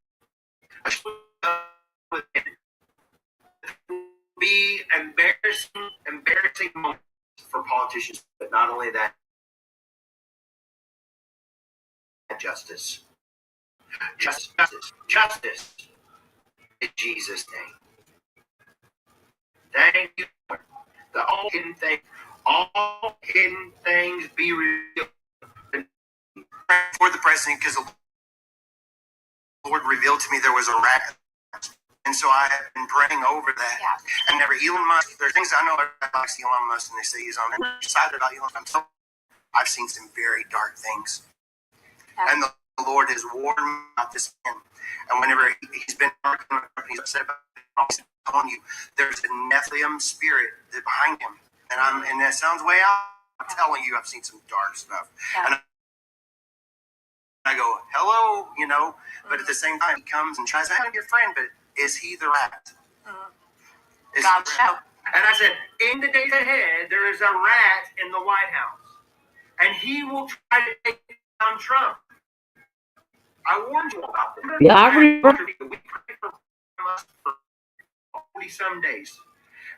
Within. Be embarrassing moments for politicians, but not only that, justice. Justice in Jesus' name. Thank you. The all hidden things be revealed for the president, because the Lord revealed to me there was a rat. And so I have been praying over that. Yeah. And never Elon Musk, there are things I know about Elon Musk, and they say he's on the side about Elon Musk. I've seen some very dark things. Yeah. And the Lord has warned me about this man. And whenever he's been working, he's upset about it, he's telling you there's a Nephilim spirit behind him. And that sounds way out. I'm telling you, I've seen some dark stuff. Yeah. And I go, hello, but at the same time, he comes and tries to be your friend, but is he the rat? Is God show. And I said, in the days ahead, there is a rat in the White House, and he will try to take down Trump. I warned you about that. Yeah, I remember. We prayed for 40-some days.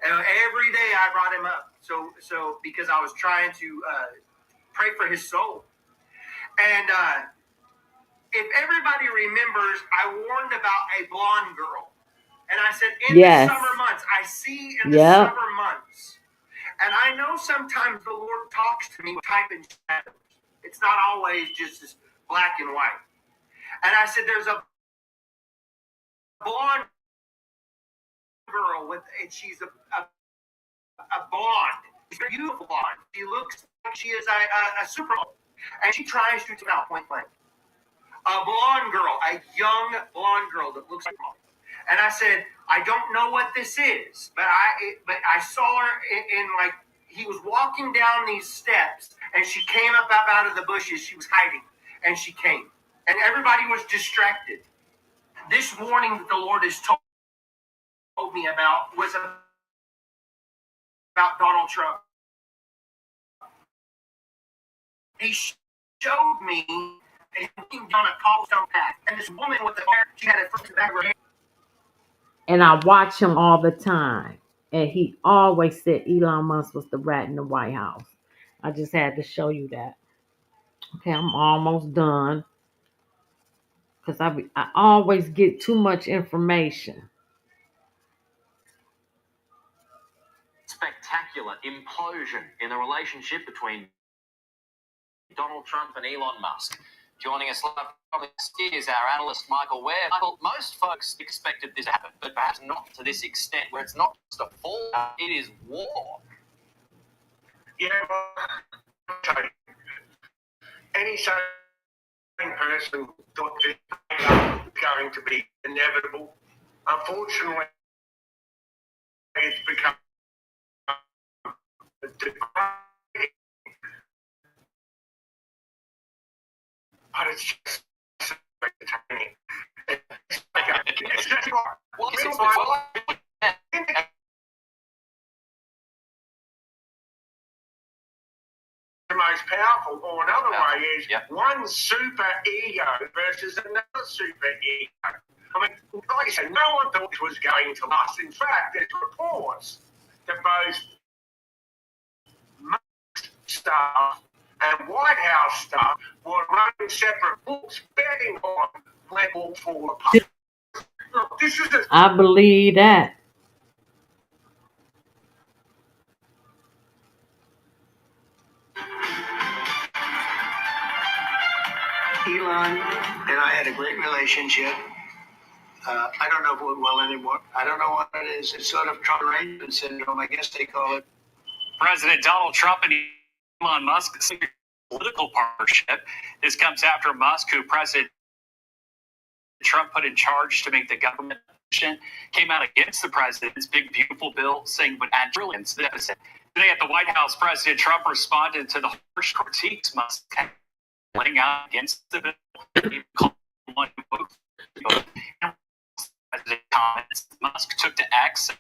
And every day I brought him up. So because I was trying to pray for his soul. And if everybody remembers, I warned about a blonde girl. And I said, in the summer months, I see in the summer months. And I know sometimes the Lord talks to me with type and shadows. It's not always just as black and white. And I said, there's a blonde girl and she's a blonde. She's a beautiful blonde. She looks like she is a supermodel. And she tries to take out point blank. A blonde girl, a young blonde girl that looks like a model. And I said, I don't know what this is, but I saw her in like, he was walking down these steps, and she came up out of the bushes. She was hiding, and she came. And everybody was distracted. This warning that the Lord has told me about was about Donald Trump. He showed me walking down a cobblestone path, and this woman with the hair, she had it front to back of her hair. And I watch him all the time. And he always said Elon Musk was the rat in the White House. I just had to show you that. Okay, I'm almost done. Because I always get too much information. Spectacular implosion in the relationship between Donald Trump and Elon Musk. Joining us live from is our analyst, Michael Ware. Michael, most folks expected this to happen, but perhaps not to this extent, where it's not just a fallout, it is war. Yeah, well, any sane person thought this was going to be inevitable. Unfortunately, it's become degrading, but it's just so entertaining. It's just the most powerful, or another way is one super ego versus another super ego. I mean, like I said, no one thought it was going to last. In fact, there's reports that both Musk staff and White House staff were running separate books, betting on when it will fall apart. Look, this is I believe that. Elon and I had a great relationship. I don't know if it went well anymore. I don't know what it is. It's sort of Trump syndrome, I guess they call it. President Donald Trump and Elon Musk political partnership. This comes after Musk, who President Trump put in charge to make the government efficient, came out against the president's big, beautiful bill, saying would add trillions to the deficit. Today at the White House, President Trump responded to the harsh critiques Musk had laying out against the bill. Musk took to X,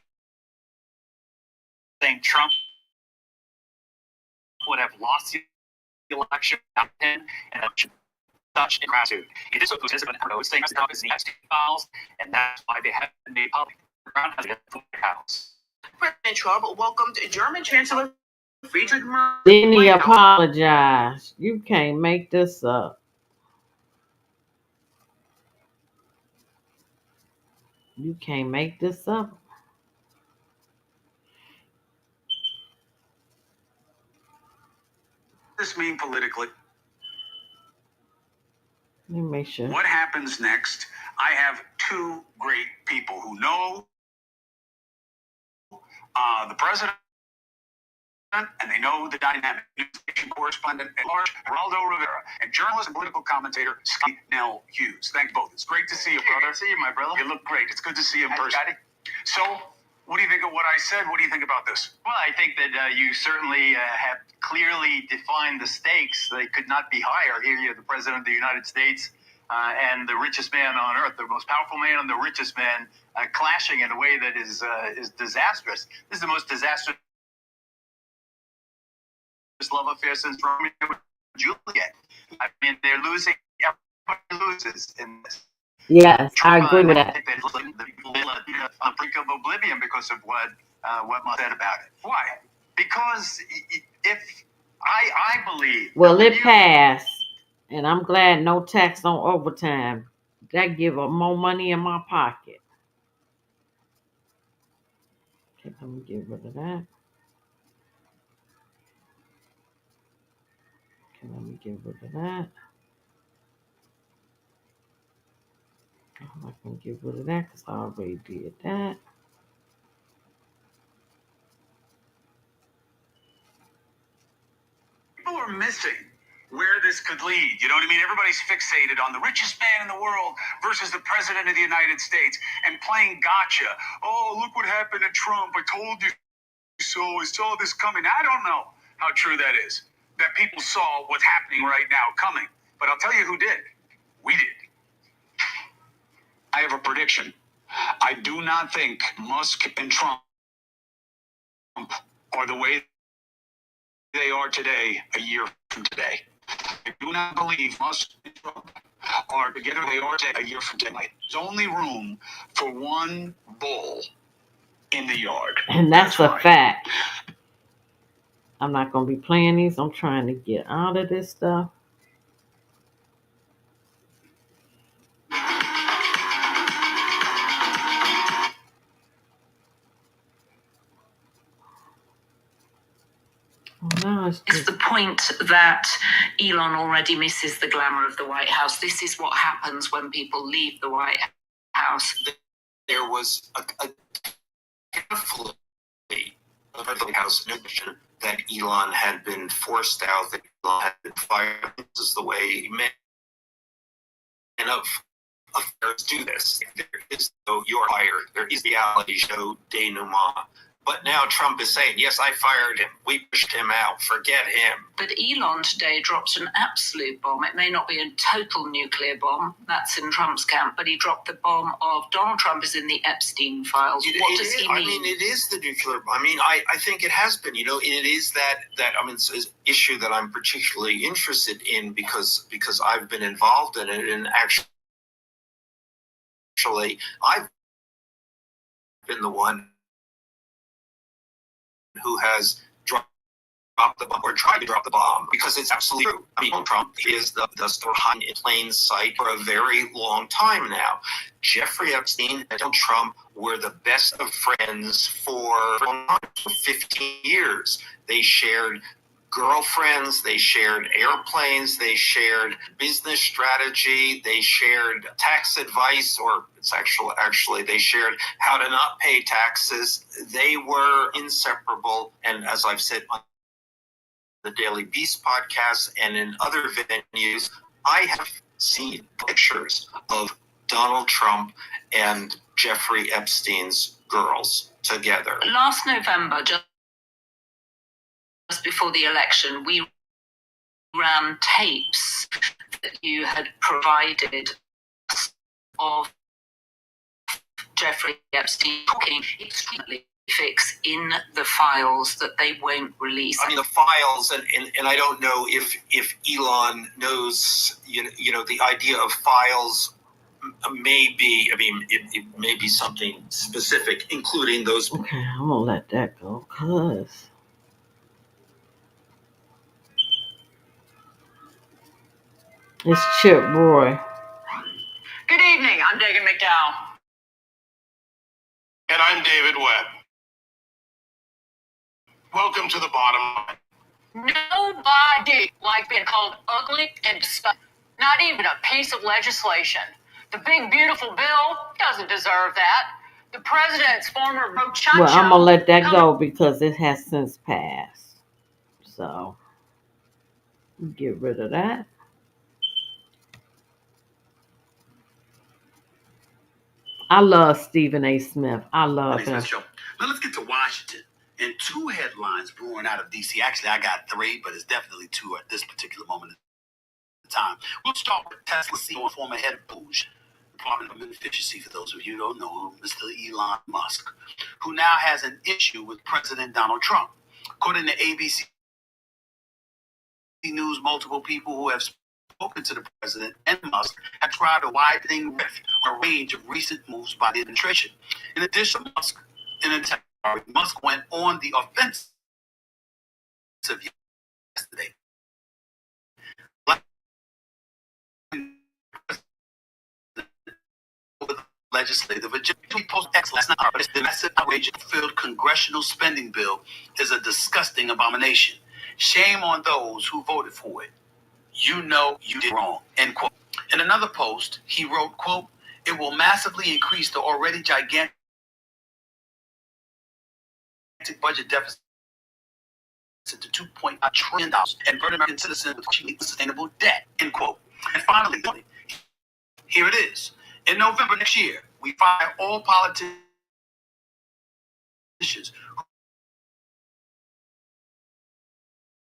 saying Trump would have lost the election without him and such gratitude. It is a participant saying the is the Epstein files, and that's why they haven't made public. The White House. President Trump welcomed German Chancellor Friedrich Merz. Then he apologized. You can't make this up. You can't make this up. What does this mean politically? Let me make sure. What happens next? I have two great people who know the president, and they know the dynamic. Newstation correspondent at large, Geraldo Rivera, and journalist and political commentator, Scott Nell Hughes. Thank you both. It's great to see you, brother. Good to see you, my brother. You look great. It's good to see you in person. So, what do you think of what I said? What do you think about this? Well, I think that you certainly have clearly defined the stakes. They could not be higher. Here you have the President of the United States and the richest man on earth, the most powerful man and the richest man, clashing in a way that is disastrous. This is the most disastrous love affair since Romeo and Juliet. I mean, they're losing. Everybody loses in this. Yes, I agree with that. The people on the brink of oblivion because of what Musk said about it. Why? Because if I believe. Well, it passed, and I'm glad no tax on overtime. That give up more money in my pocket. Okay, let me get rid of that. Okay, let me get rid of that. I'm not gonna get rid of that because I already did that. People are missing where this could lead. You know what I mean? Everybody's fixated on the richest man in the world versus the president of the United States and playing gotcha. Oh, look what happened to Trump. I told you so. I saw this coming. I don't know how true that is, that people saw what's happening right now coming. But I'll tell you who did. We did. I have a prediction. I do not think Musk and Trump are the way they are today a year from today. I do not believe Musk and Trump are together they are today a year from today. There's only room for one bull in the yard. And that's a fact. I'm not gonna be playing these. I'm trying to get out of this stuff. Now It's the point that Elon already misses the glamour of the White House. This is what happens when people leave the White House. There was a carefully of the White House notion that Elon had been forced out, that Elon had been fired. This is the way men of affairs do this. There is no you're fired. There is reality show denouement. But now Trump is saying, yes, I fired him. We pushed him out. Forget him. But Elon today dropped an absolute bomb. It may not be a total nuclear bomb. That's in Trump's camp. But he dropped the bomb of Donald Trump is in the Epstein files. What does he mean? I mean, it is the nuclear bomb. I mean, I think it has been. You know, it is that I mean, it's an issue that I'm particularly interested in because I've been involved in it. And actually, I've been the one who has dropped the bomb or tried to drop the bomb because it's absolutely true. I mean, Trump is the behind in plain sight for a very long time now. Jeffrey Epstein and Donald Trump were the best of friends for 15 years. They shared girlfriends, they shared airplanes, they shared business strategy, they shared tax advice, or it's actually they shared how to not pay taxes. They were inseparable, and as I've said on the Daily Beast podcast and in other venues, I have seen pictures of Donald Trump and Jeffrey Epstein's girls together. Last November, just before the election, we ran tapes that you had provided of Jeffrey Epstein talking extremely fix in the files that they won't release. I mean, the files, and I don't know if Elon knows, you know, the idea of files may be, I mean, it may be something specific, including those. Okay, I'm gonna let that go, cause it's Chip Roy. Good evening, I'm Dagan McDowell. And I'm David Webb. Welcome to the bottom line. Nobody likes being called ugly and disgusting. Not even a piece of legislation. The big, beautiful bill doesn't deserve that. The president's former brochacho. Well, I'm gonna let that go because it has since passed. So get rid of that. I love Stephen A. Smith. I love him. Now let's get to Washington. And two headlines brewing out of D.C. Actually, I got three, but it's definitely two at this particular moment in time. We'll start with Tesla CEO and former head of Booge, Department of Efficiency, for those of you who don't know, Mr. Elon Musk, who now has an issue with President Donald Trump. According to ABC News, multiple people who have spoken to the president and Musk have tried a widening rift on a range of recent moves by the administration. In addition, Musk went on the offensive yesterday. Legislative agenda. He posted X last night. The massive outrage-filled congressional spending bill is a disgusting abomination. Shame on those who voted for it. You know you did wrong. End quote. In another post, he wrote, quote, it will massively increase the already gigantic budget deficit to $2.5 trillion and burden American citizens with sustainable debt, end quote. And finally, here it is. In November next year, we fire all politicians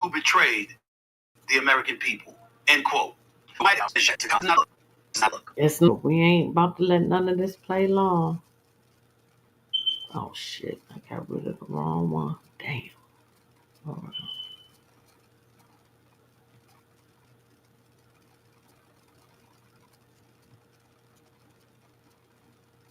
who betrayed the American people, end quote. The White House is yet to come. It's no, we ain't about to let none of this play long. Oh shit, I got rid of the wrong one. Damn. All right.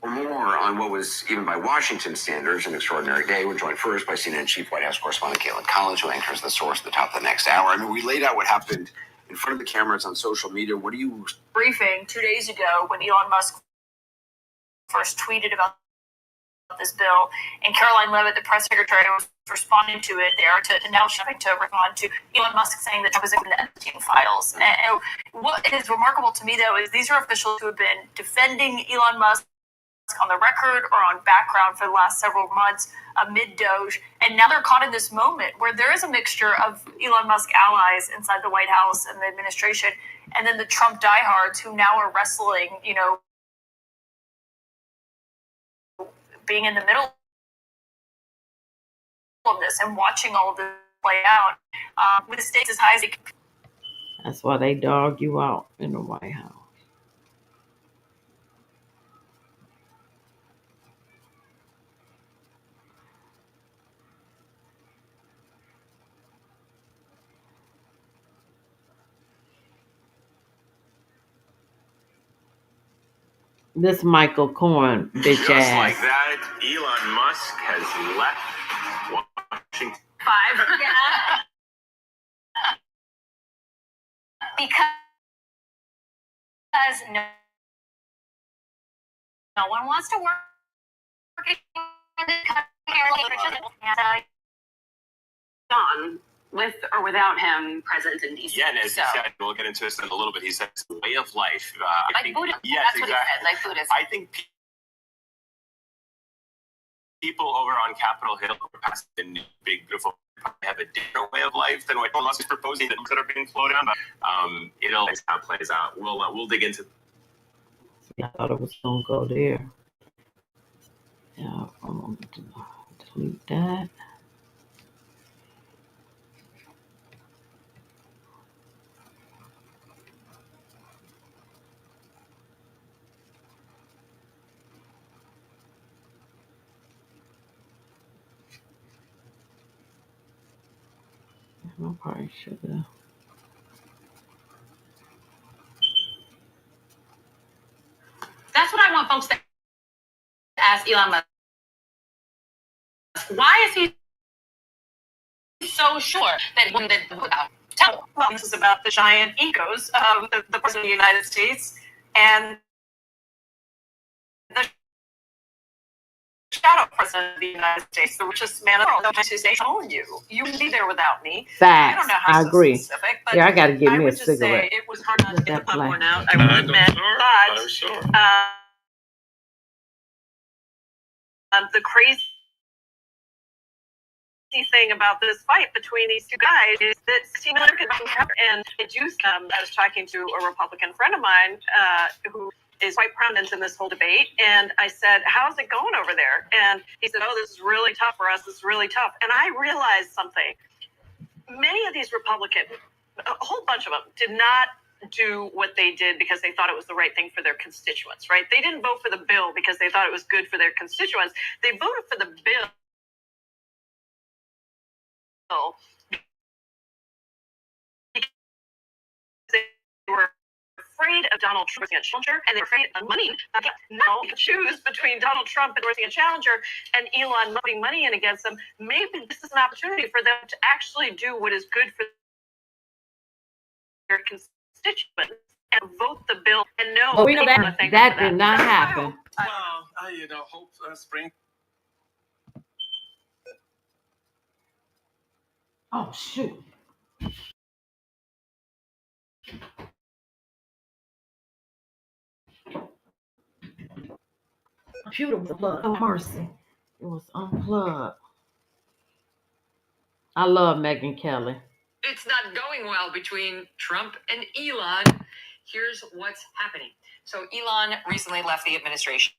For more on what was, even by Washington standards, an extraordinary day, we're joined first by CNN Chief White House Correspondent Caitlin Collins, who anchors The Source at the top of the next hour. I mean, we laid out what happened in front of the cameras on social media. What do you... Briefing 2 days ago when Elon Musk first tweeted about this bill, and Caroline Leavitt, the press secretary, was responding to it there to now shoving to respond to Elon Musk saying that Trump is in the Epstein files. And what is remarkable to me, though, is these are officials who have been defending Elon Musk on the record or on background for the last several months amid Doge, and now they're caught in this moment where there is a mixture of Elon Musk allies inside the White House and the administration, and then the Trump diehards who now are wrestling, being in the middle of this and watching all of this play out with the stakes as high as it can. That's why they dog you out in the White House. This Michael Cohen bitch Just ass. like that, Elon Musk has left Washington. 5. Yeah. Because no one wants to work Gone with or without him present in DC. Yeah, and as he said, we'll get into this in a little bit. He said it's a way of life. Like Buddhism. Yes, That's exactly. what he said, like Buddhism. I think people over on Capitol Hill who are past the new, big, beautiful, have a different way of life than what Elon Musk is proposing that are being floated on. It'll how it plays out. We'll dig into. I thought it was gonna go there. Yeah, I'm gonna delete that. I probably should have. That's what I want folks to ask Elon Musk. Why is he so sure that without tell? Well, this is about the giant egos of the President of the United States and the shadow President of the United States, the richest man in the world. To say, you can be there without me. Facts. I don't know how I agree. specific, but Yeah, I gotta get I me a would just cigarette. say it was hard not to get the popcorn out. I I'm really meant, sure. The crazy thing about this fight between these two guys is that 16 million and I was talking to a Republican friend of mine who is quite prominent in this whole debate, and I said, how's it going over there? And he said, this is really tough for us. This is really tough. And I realized something. Many of these Republicans, a whole bunch of them, did not do what they did because they thought it was the right thing for their constituents, right? They didn't vote for the bill because they thought it was good for their constituents. They voted for the bill because they were afraid of Donald Trump being a challenger, and they were afraid of money. Now choose between Donald Trump endorsing a challenger and Elon putting money in against them. Maybe this is an opportunity for them to actually do what is good for their constituents and vote the bill and know. Well, we know that did not happen. Well, hope spring. Oh shoot. Computer was unplugged. Oh mercy. It was unplugged. I love Megyn Kelly. It's not going well between Trump and Elon. Here's what's happening. So Elon recently left the administration,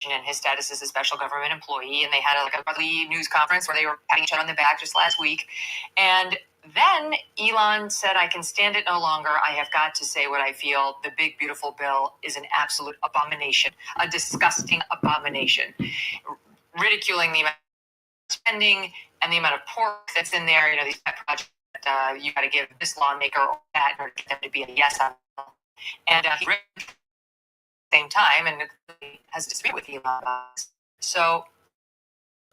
and his status as a special government employee, and they had a monthly news conference where they were patting each other on the back just last week. And then Elon said, I can stand it no longer. I have got to say what I feel. The big, beautiful bill is an absolute abomination, a disgusting abomination, ridiculing the amount of spending and the amount of pork that's in there. These pet projects that you got to give this lawmaker or that in order to get them to be a yes on. And he at the same time and has a dispute with Elon. So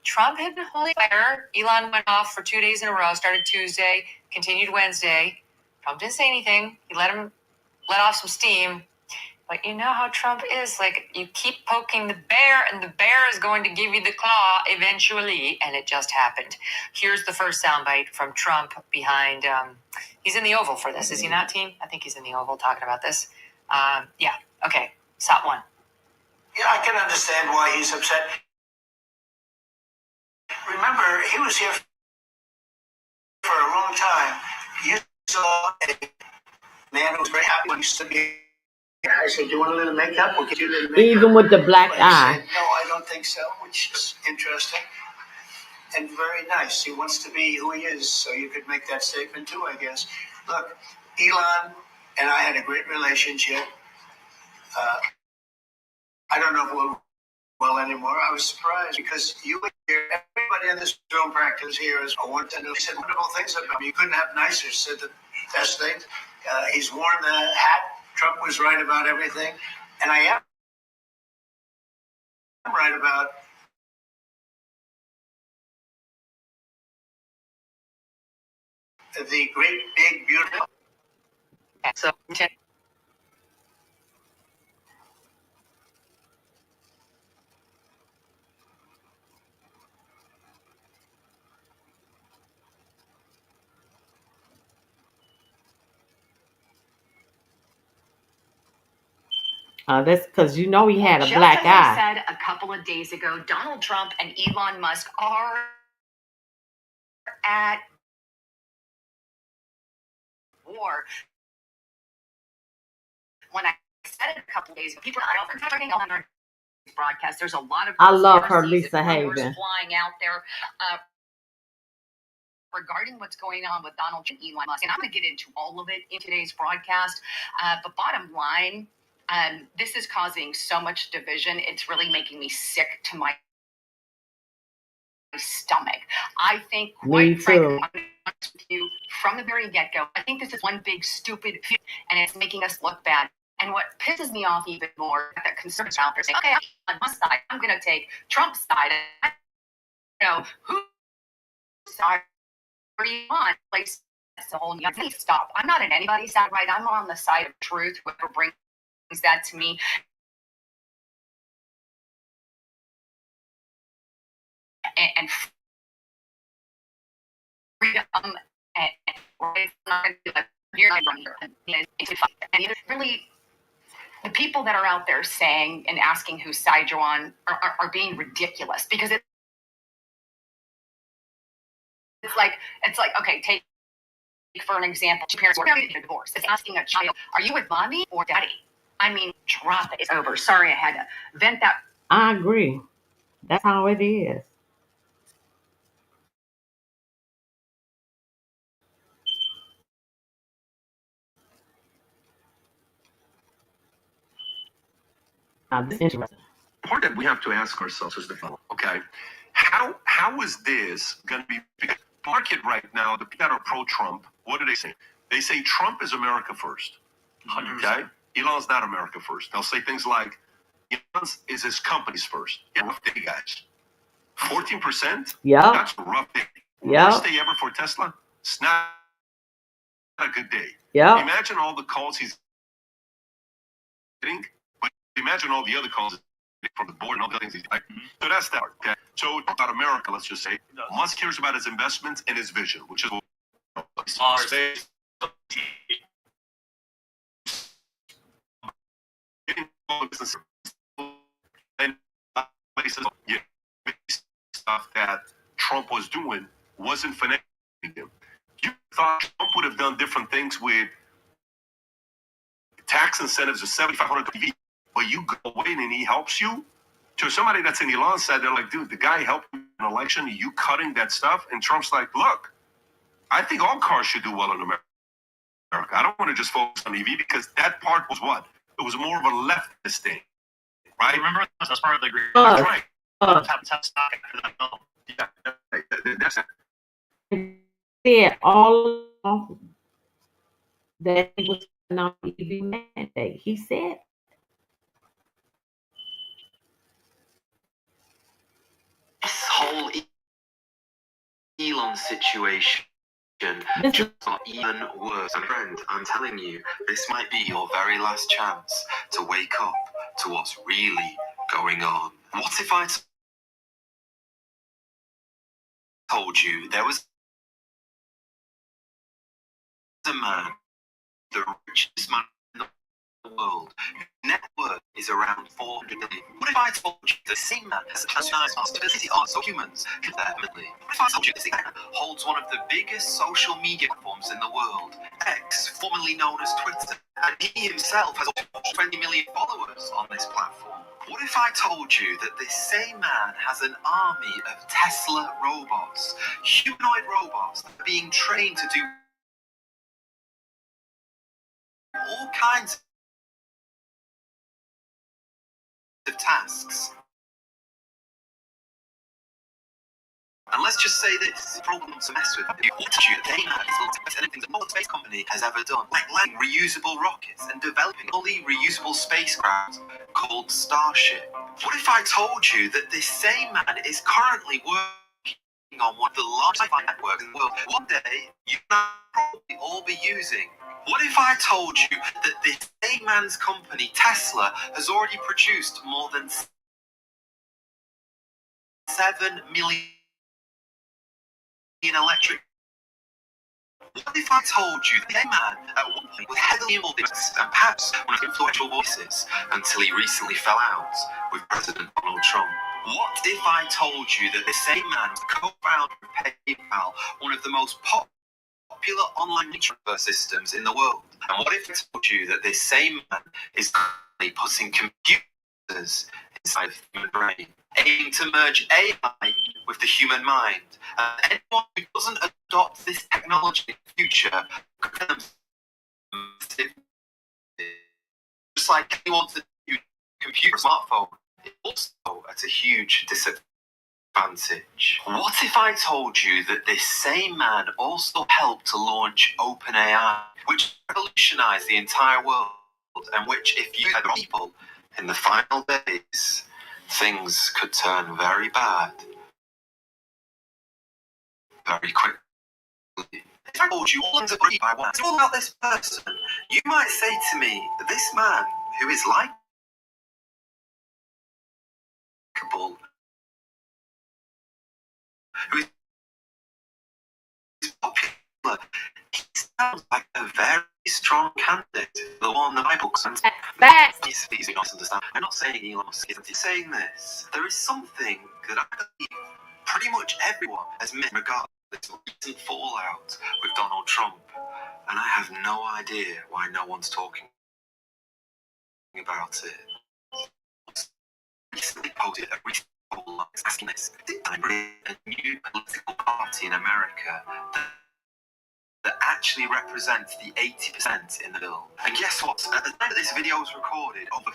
Trump had been holding fire. Elon went off for 2 days in a row, started Tuesday, continued Wednesday. Trump didn't say anything. He let off some steam. But you know how Trump is. Like, you keep poking the bear, and the bear is going to give you the claw eventually. And it just happened. Here's the first soundbite from Trump behind. He's in the Oval for this, is he not, team? I think he's in the Oval talking about this. Yeah. Okay. Shot one. Yeah, I can understand why he's upset. Remember, he was here for a long time. You saw a man who was very happy when he used to be. I said, "Do you want a little makeup? We'll get you a little makeup." Even with the black But eye. he said, "No, I don't think so," which is interesting and very nice. He wants to be who he is, so you could make that statement too, I guess. Look, Elon and I had a great relationship. I don't know if we'll well anymore. I was surprised because you were here. Everybody in this room practice here is a one to know. He said wonderful things about him. You couldn't have nicer. Said the best things. He's worn the hat. Trump was right about everything, and I am right about the great, big, beautiful. So, That's because he had a just black as I eye. said a couple of days ago, Donald Trump and Elon Musk are at war. When I said it a couple of days ago, people are talking on our broadcast. There's a lot of I love her, conspiracies Lisa and rumors Haven. flying out there regarding what's going on with Donald Trump and Elon Musk. And I'm going to get into all of it in today's broadcast. But bottom line, this is causing so much division. It's really making me sick to my stomach. I think, Me quite frankly, too. I'm honest with you, from the very get-go, I think this is one big stupid feud, and it's making us look bad. And what pisses me off even more is that conservatives out there saying, "Okay, I'm on my side. I'm going to take Trump's side." Whose side are you on? Place that's the whole. Stop. I'm not on anybody's side, right? I'm on the side of truth. Whoever brings that to me. And freedom and really, the people that are out there saying and asking whose side you're on are being ridiculous, because it's like okay, take for an example, two parents were getting a divorce. It's asking a child, "Are you with mommy or daddy?" I mean, drop it. It's over. Sorry, I had to vent that. I agree. That's how it is. Now, this is interesting. The part that we have to ask ourselves is the following, okay? How is this going to be? Because the market right now, the people that are pro-Trump, what do they say? They say Trump is America first. 100%. Okay? Elon's not America first. They'll say things like, Elon is his company's first. Yeah, rough day, guys. 14%? Yeah. That's a rough day. Yeah. Worst day ever for Tesla? It's not a good day. Yeah. Imagine all the calls he's getting, but imagine all the other calls from the board and all the things he's like. So that's that. Okay. So about America, let's just say, Musk cares about his investments and his vision, which is space. And places, stuff that Trump was doing wasn't financing him. You thought Trump would have done different things with tax incentives of $7,500, but you go in and he helps you. To somebody that's in Elon's side, they're like, dude, the guy helped you in an election, you cutting that stuff, and Trump's like, look, I think all cars should do well in America. I don't want to just focus on EV, because that part was what? It was more of a leftist thing, right? Remember, that's part of the agreement. That's right. Yeah. That's Said all that it was not EV mandate. He said This whole Elon situation This is just got even worse. And friend, I'm telling you, this might be your very last chance to wake up to what's really going on. What if I told you there was a man, the richest man in the world, whose net worth is around 400 million? What if I told you the same man has a transnational ability so humans can permanently? What if I told you this man holds one of the biggest social media platforms in the world, X, formerly known as Twitter, and he himself has 20 million followers on this platform? What if I told you that this same man has an army of Tesla robots, humanoid robots that are being trained to do all kinds of tasks? And let's just say this, problems to mess with. You want you that they have built anything that no space company has ever done, like landing reusable rockets and developing fully reusable spacecraft called Starship. What if I told you that this same man is currently working on one of the largest sci-fi networks in the world? One day, you and I will probably all be using. What if I told you that this same man's company, Tesla, has already produced more than 7 million electric? What if I told you that a man at one point was heavily involved in and perhaps one of the influential voices until he recently fell out with President Donald Trump? What if I told you that the same man was co-founder of PayPal, one of the most popular online transfer systems in the world? And what if I told you that this same man is currently putting computers inside the human brain, aiming to merge AI with the human mind? And anyone who doesn't adopt this technology in the future could just like anyone to use a computer or smartphone, it's also at a huge disadvantage. What if I told you that this same man also helped to launch OpenAI, which revolutionized the entire world, and which, if you had people in the final days, things could turn very bad very quickly? If I told you all things agree by one, it's all about this person, you might say to me, this man who is likable, who is popular, he sounds like a very strong candidate, the one that my books and facts. please do not understand. I'm not saying Elon Musk isn't saying this. There is something that I believe pretty much everyone has missed regarding this recent fallout with Donald Trump, and I have no idea why no one's talking about it. Recently posted a recent poll asking this: did I bring a new political party in America that actually represents the 80% in the bill? And guess what? At the time that this video was recorded, over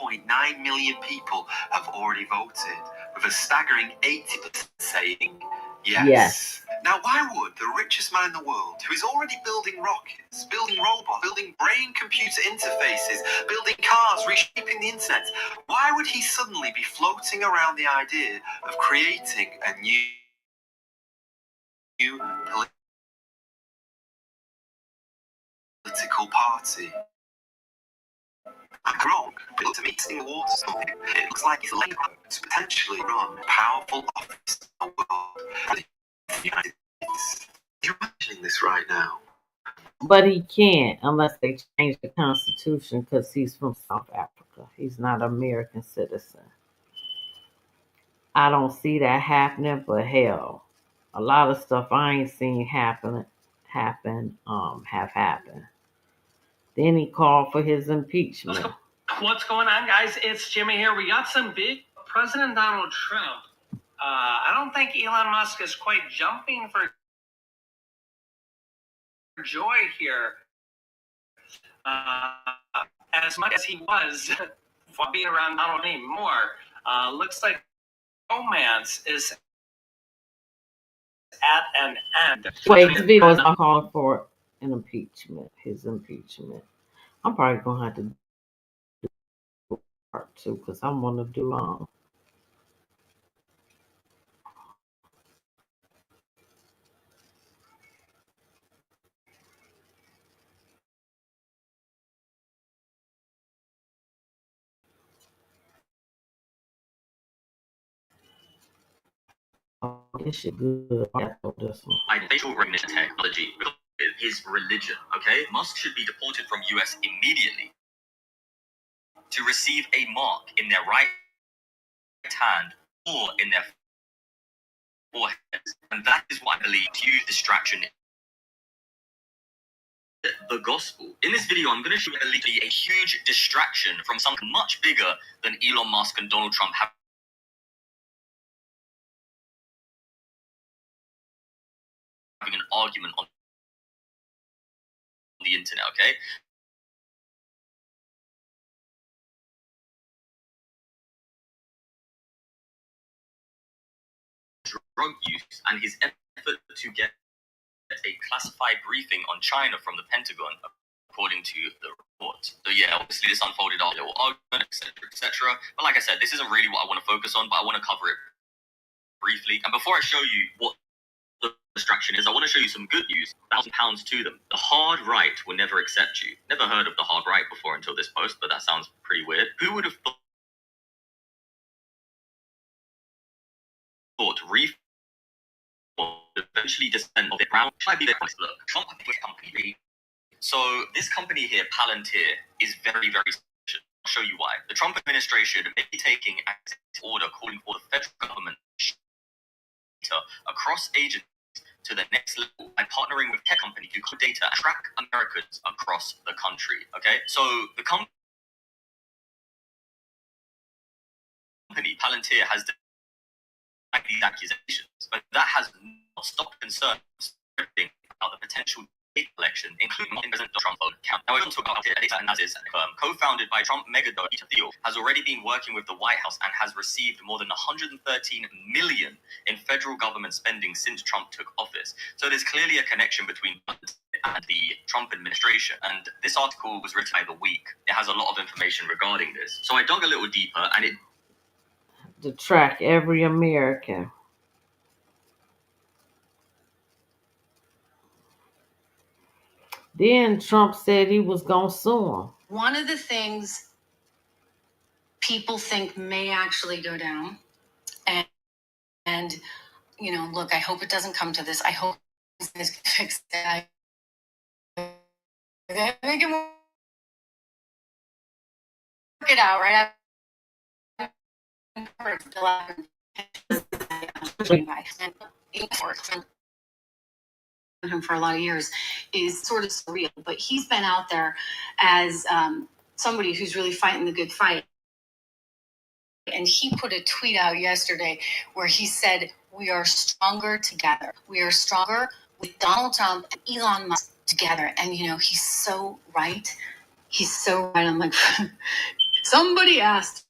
4.9 million people have already voted, with a staggering 80% saying yes. Now, why would the richest man in the world, who is already building rockets, building robots, building brain-computer interfaces, building cars, reshaping the internet, why would he suddenly be floating around the idea of creating a new political party? I'm wrong, but to me, seeing the water something, it looks like he's laying out to potentially run a powerful office in the world. The United States. You're imagining this right now. But he can't unless they change the Constitution because he's from South Africa. He's not an American citizen. I don't see that happening, but hell, a lot of stuff I ain't seen have happened. Then he called for his impeachment. What's going on, guys? It's Jimmy here. We got some big President Donald Trump. I don't think Elon Musk is quite jumping for joy here as much as he was for being around Donald anymore. Looks like romance is at an end. Wait, this video is calling for an impeachment. His impeachment. I'm probably gonna have to do part two because I want to do Oh, this shit good. I got this one. Facial recognition technology because of his religion. Okay, Musk should be deported from US immediately to receive a mark in their right hand or in their foreheads, and that is what I believe huge distraction. The gospel. In this video, I'm going to show you a huge distraction from something much bigger than Elon Musk and Donald Trump having an argument on the internet. Okay. Drug use and his effort to get a classified briefing on China from the Pentagon, according to the report. So yeah, obviously this unfolded our little argument, etc., etc. But like I said, this isn't really what I want to focus on, but I want to cover it briefly. And before I show you what the distraction is, I want to show you some good news. £1,000 to them. The hard right will never accept you. Never heard of the hard right before until this post, but that sounds pretty weird. Who would have thought reform would eventually descend of the ground? Should I be the Trump company? So this company here, Palantir, is very, very suspicious. I'll show you why. The Trump administration may be taking active order calling for the federal government across agencies to the next level by partnering with tech companies to collect data and track Americans across the country. Okay, so the company Palantir has denied these accusations, but that has not stopped concerns about the potential data collection, including President Trump phone account. Now, we want to talk about data analysis firm co-founded by Trump megadog Peter Thiel, has already been working with the White House and has received more than $113 million in federal government spending since Trump took office. So there's clearly a connection between and the Trump administration. And this article was written by The Week. It has a lot of information regarding this. So I dug a little deeper, and it to track every American. Then Trump said he was going to sue him. One of the things people think may actually go down, and you know, look, I hope it doesn't come to this. I hope this gets fixed. They can work it out right him for a lot of years is sort of surreal, but he's been out there as somebody who's really fighting the good fight. And he put a tweet out yesterday where he said, "We are stronger together. We are stronger with Donald Trump and Elon Musk together." And you know, he's so right. He's so right. I'm like, somebody asked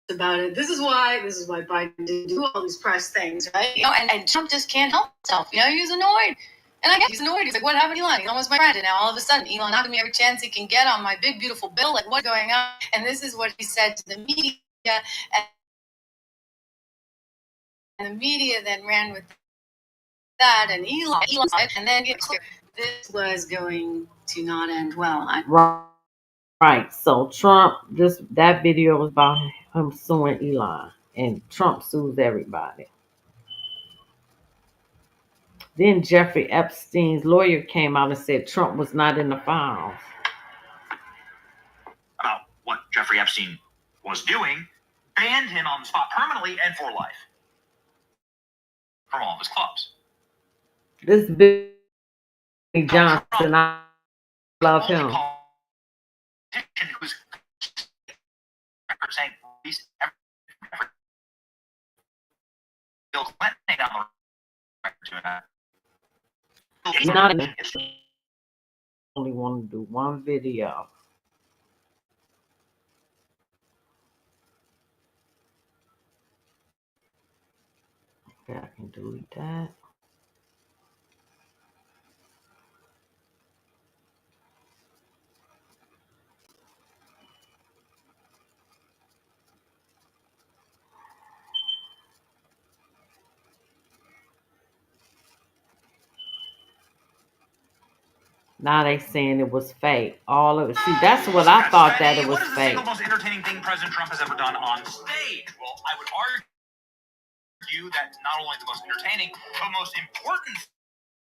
about it. This is why Biden didn't do all these press things, right? You know, and Trump just can't help himself. You know, he's annoyed. And I guess he's annoyed. He's like, what happened to Elon? Elon was my friend. And now all of a sudden, Elon knocking me every chance he can get on my big, beautiful bill. Like, what's going on? And this is what he said to the media. And the media then ran with that. And Elon said, and then get clear, this was going to not end well. Right. So Trump, that video was about him suing Elon. And Trump sues everybody. Then Jeffrey Epstein's lawyer came out and said Trump was not in the files. About what Jeffrey Epstein was doing, banned him on the spot permanently and for life from all of his clubs. This big Johnson, I love him. Who's saying Bill Clinton down the road doing that. He's not only want to do one video. Okay, I can delete that. Now they saying it was fake. All of it. See, that's what I thought, that it was fake. What is the single most entertaining thing President Trump has ever done on stage? Well, I would argue argue that not only the most entertaining, but most important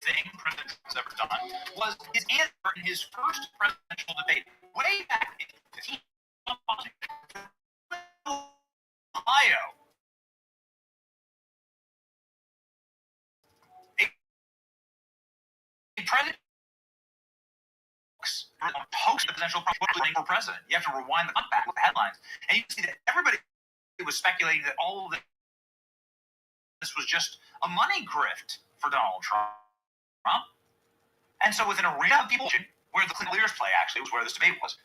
thing President Trump's ever done was his answer in his first presidential debate way back in 2015, Ohio. A president hoax the presidential running for president. You have to rewind the back with the headlines, and you can see that everybody was speculating that all of this was just a money grift for Donald Trump. And so, with an arena of people where the Clinton leaders play actually was where this debate was.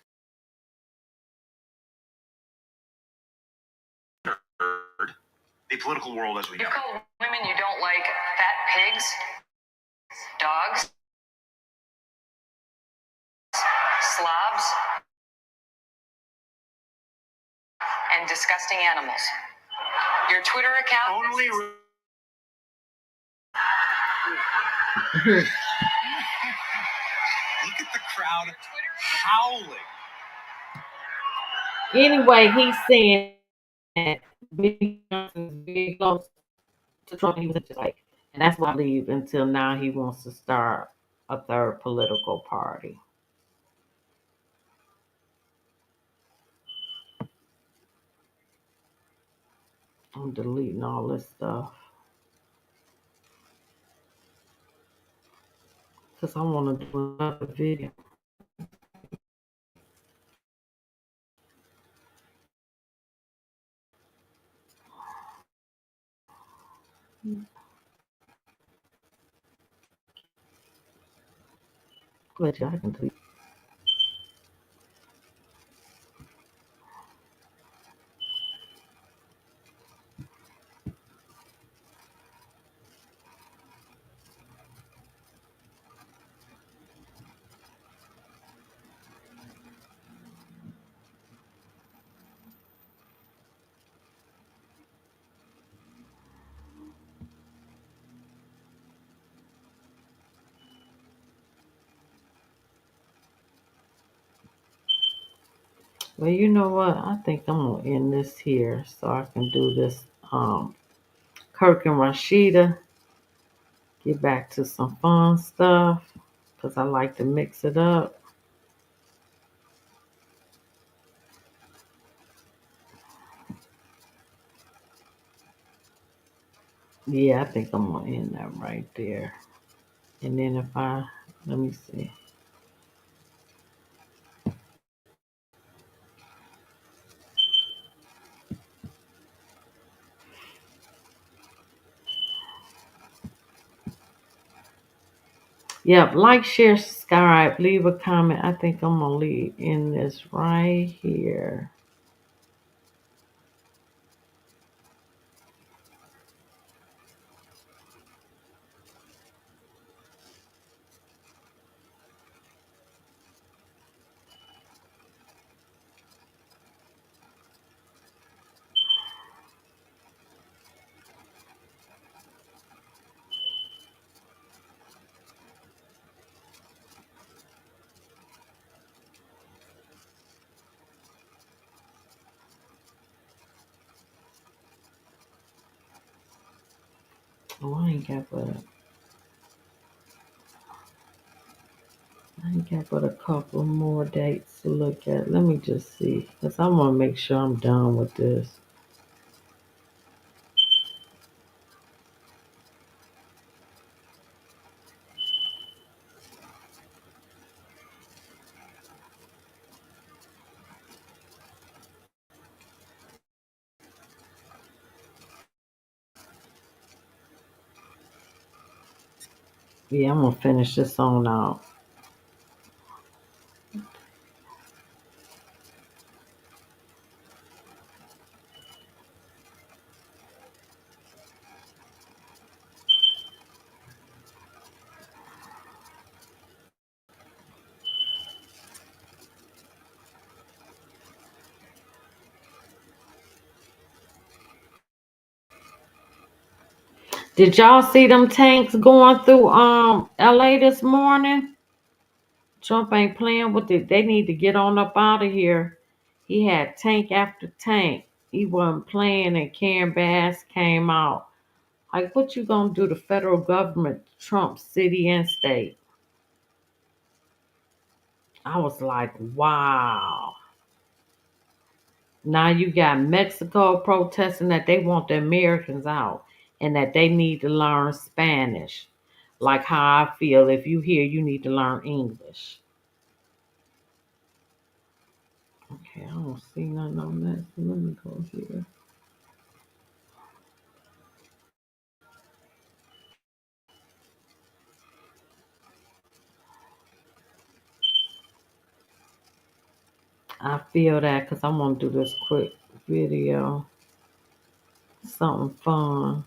The political world as we know. You call women you don't like fat pigs, dogs, slobs, and disgusting animals. Your Twitter account Only. Look at the crowd howling. Anyway, he's saying that Big Johnson's very close to Trump. He was just like, and that's why I believe until now he wants to start a third political party. I'm deleting all this stuff because I want to do another video. But y'all can delete. Well, you know what? I think I'm gonna end this here so I can do this Kirk and Rashida. Get back to some fun stuff because I like to mix it up. Yeah, I think I'm gonna end that right there. And then let me see. Yep, like, share, subscribe, leave a comment. I think I'm gonna leave in this right here. Oh, I ain't got but a couple more dates to look at. Let me just see, because I want to make sure I'm done with this. Yeah, I'm gonna finish this on out. Did y'all see them tanks going through LA this morning? Trump ain't playing with it. They need to get on up out of here. He had tank after tank. He wasn't playing, and Karen Bass came out Like, what you gonna do? The federal government trumps city and state. I was like, wow. Now you got Mexico protesting that they want the Americans out and that they need to learn Spanish. Like how I feel if you here, you need to learn English. Okay, I don't see nothing on that. So let me go here. I feel that because I want to do this quick video. Something fun.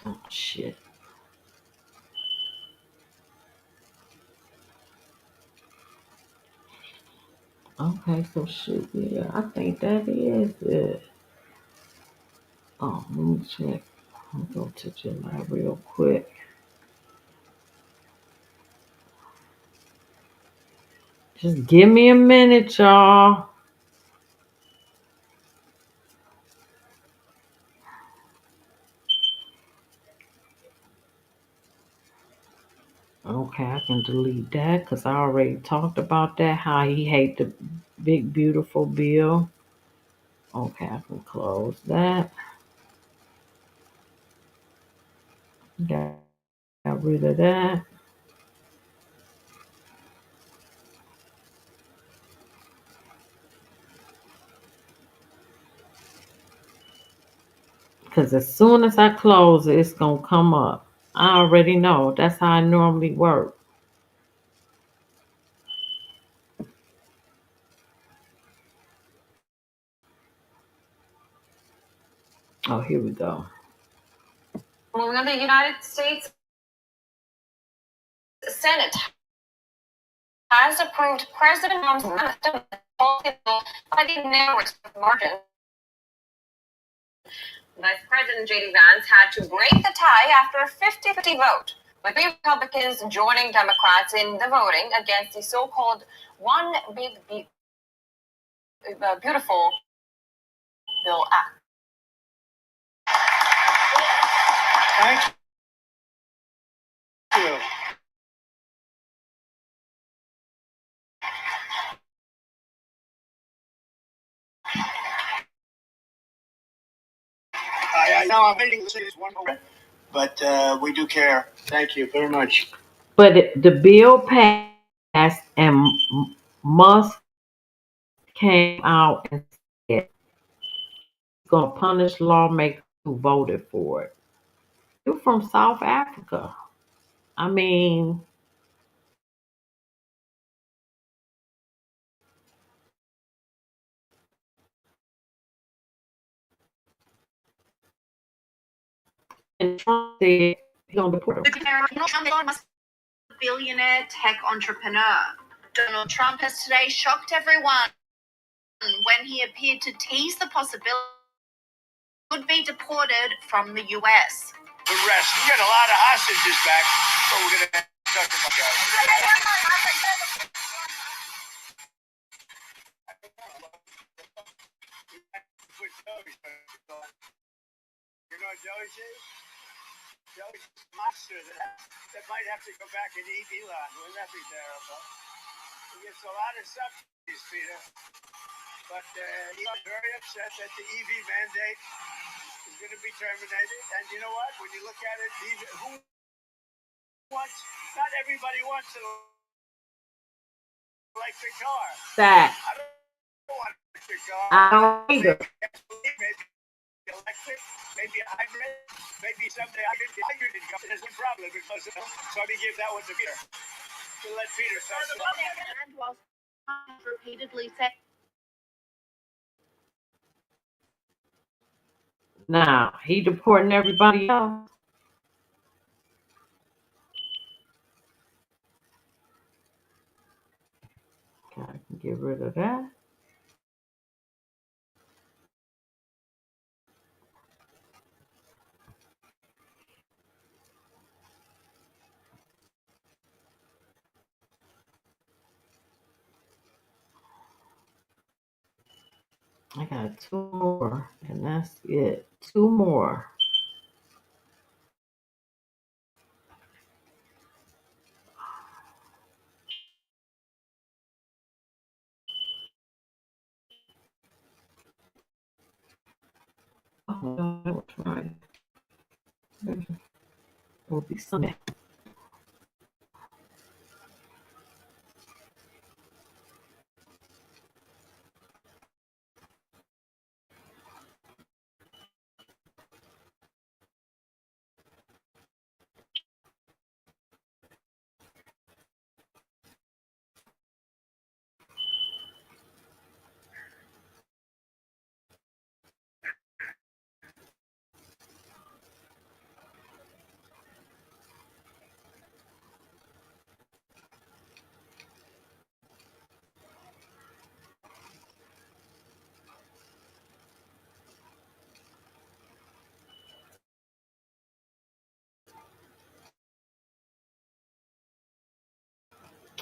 Oh, shit. Okay, so shit, yeah, I think that is it. Oh, let me check. I'll go to July real quick. Just give me a minute, y'all. Okay, I can delete that because I already talked about that, how he hate the big beautiful bill. Okay, I can close that. Got rid of that. Because as soon as I close it, it's going to come up. I already know. That's how I normally work. Oh, here we go. Moving on, the United States Senate has approved President Trump's policy bill by the narrowest margin. Vice President J.D. Vance had to break the tie after a 50-50 vote, with Republicans joining Democrats in the voting against the so-called One Big Beautiful Bill Act. Thank you. I know I'm waiting to say this one more, but we do care. Thank you very much. But the bill passed and Musk came out and said he's going to punish lawmakers who voted for it. You're from South Africa. I mean, and Trump said he's going to deport them. Donald Trump is a billionaire tech entrepreneur. Donald Trump has today shocked everyone when he appeared to tease the possibility he could be deported from the US. The rest. We got a lot of hostages back, but we're going to talk about that. You know what Joey says? Joey's a monster that might have to go back and eat Elon. Wouldn't that be terrible? He gets a lot of subsidies, Peter. But Elon's very upset that the EV mandate is going to be terminated. And you know what? When you look at it, who wants Not everybody wants an electric car. That I don't want an electric car. I don't either. Maybe electric, maybe a hybrid, maybe someday hydrogen comes. There's one problem because so let me give that one to Peter. We'll let Peter start. And while repeatedly say Now he deporting everybody else. Okay, I can get rid of that. I got 2 more, and that's it. 2 more. Oh no, that was right. It will be Sunday.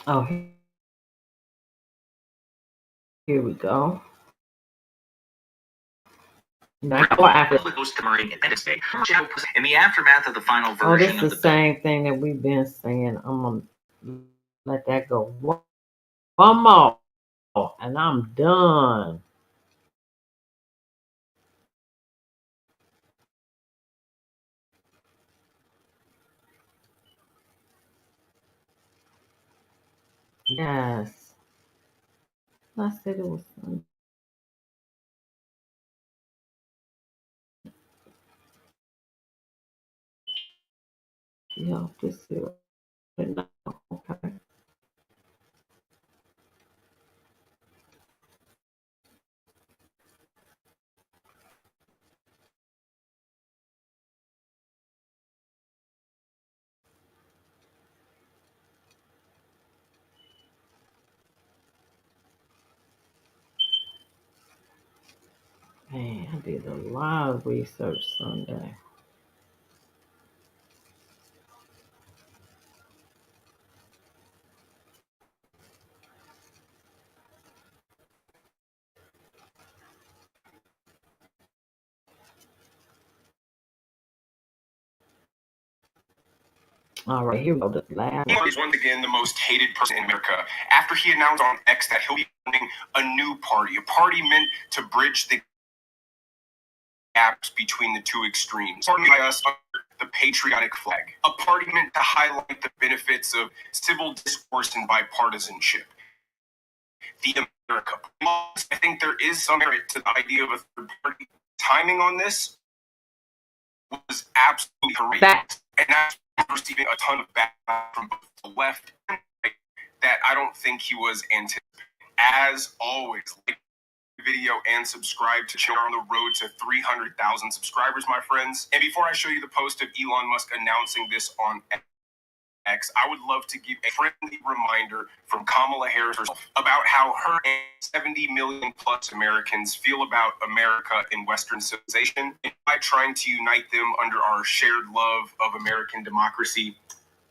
Oh, here we go. Now, after. In the aftermath of the final Oh, this version is of the the same thing that we've been saying. I'm gonna let that go. One more, and I'm done. Yes, I said it was. Yeah, this here. Okay. Man, I did a lot of research Sunday. All right, here we go. The last. Elon is once again the most hated person in America after he announced on X that he'll be founding a new party, a party meant to bridge the gaps between the two extremes. Starting by us under the patriotic flag, a party meant to highlight the benefits of civil discourse and bipartisanship. The America. I think there is some merit to the idea of a third party. Timing on this was absolutely horrendous, and that's receiving a ton of backlash from both the left and the right that I don't think he was anticipating. As always, like the video and subscribe to the channel on the road to 300,000 subscribers, my friends. And before I show you the post of Elon Musk announcing this on X, I would love to give a friendly reminder from Kamala Harris herself about how her and 70 million plus Americans feel about America and Western civilization, and by trying to unite them under our shared love of American democracy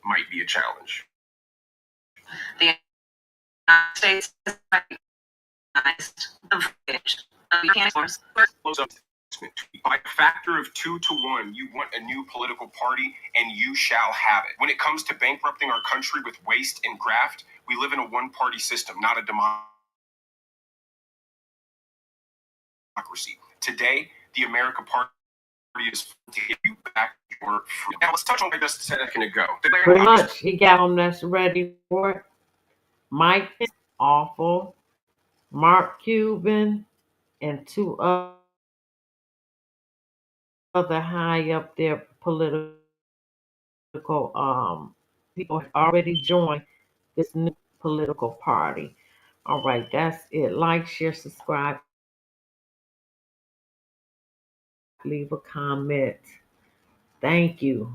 might be a challenge. The United States has recognized the footage of cancers. By a factor of 2 to 1, you want a new political party, and you shall have it. When it comes to bankrupting our country with waste and graft, we live in a one-party system, not a democracy. Today, the America Party is to give you back more free. Now let's touch on what I just said a second ago. Pretty much, he got him that's ready for it. Mike is awful. Mark Cuban and two other high up there political people have already joined this new political party. All right, that's it. Like, share, subscribe, leave a comment. Thank you.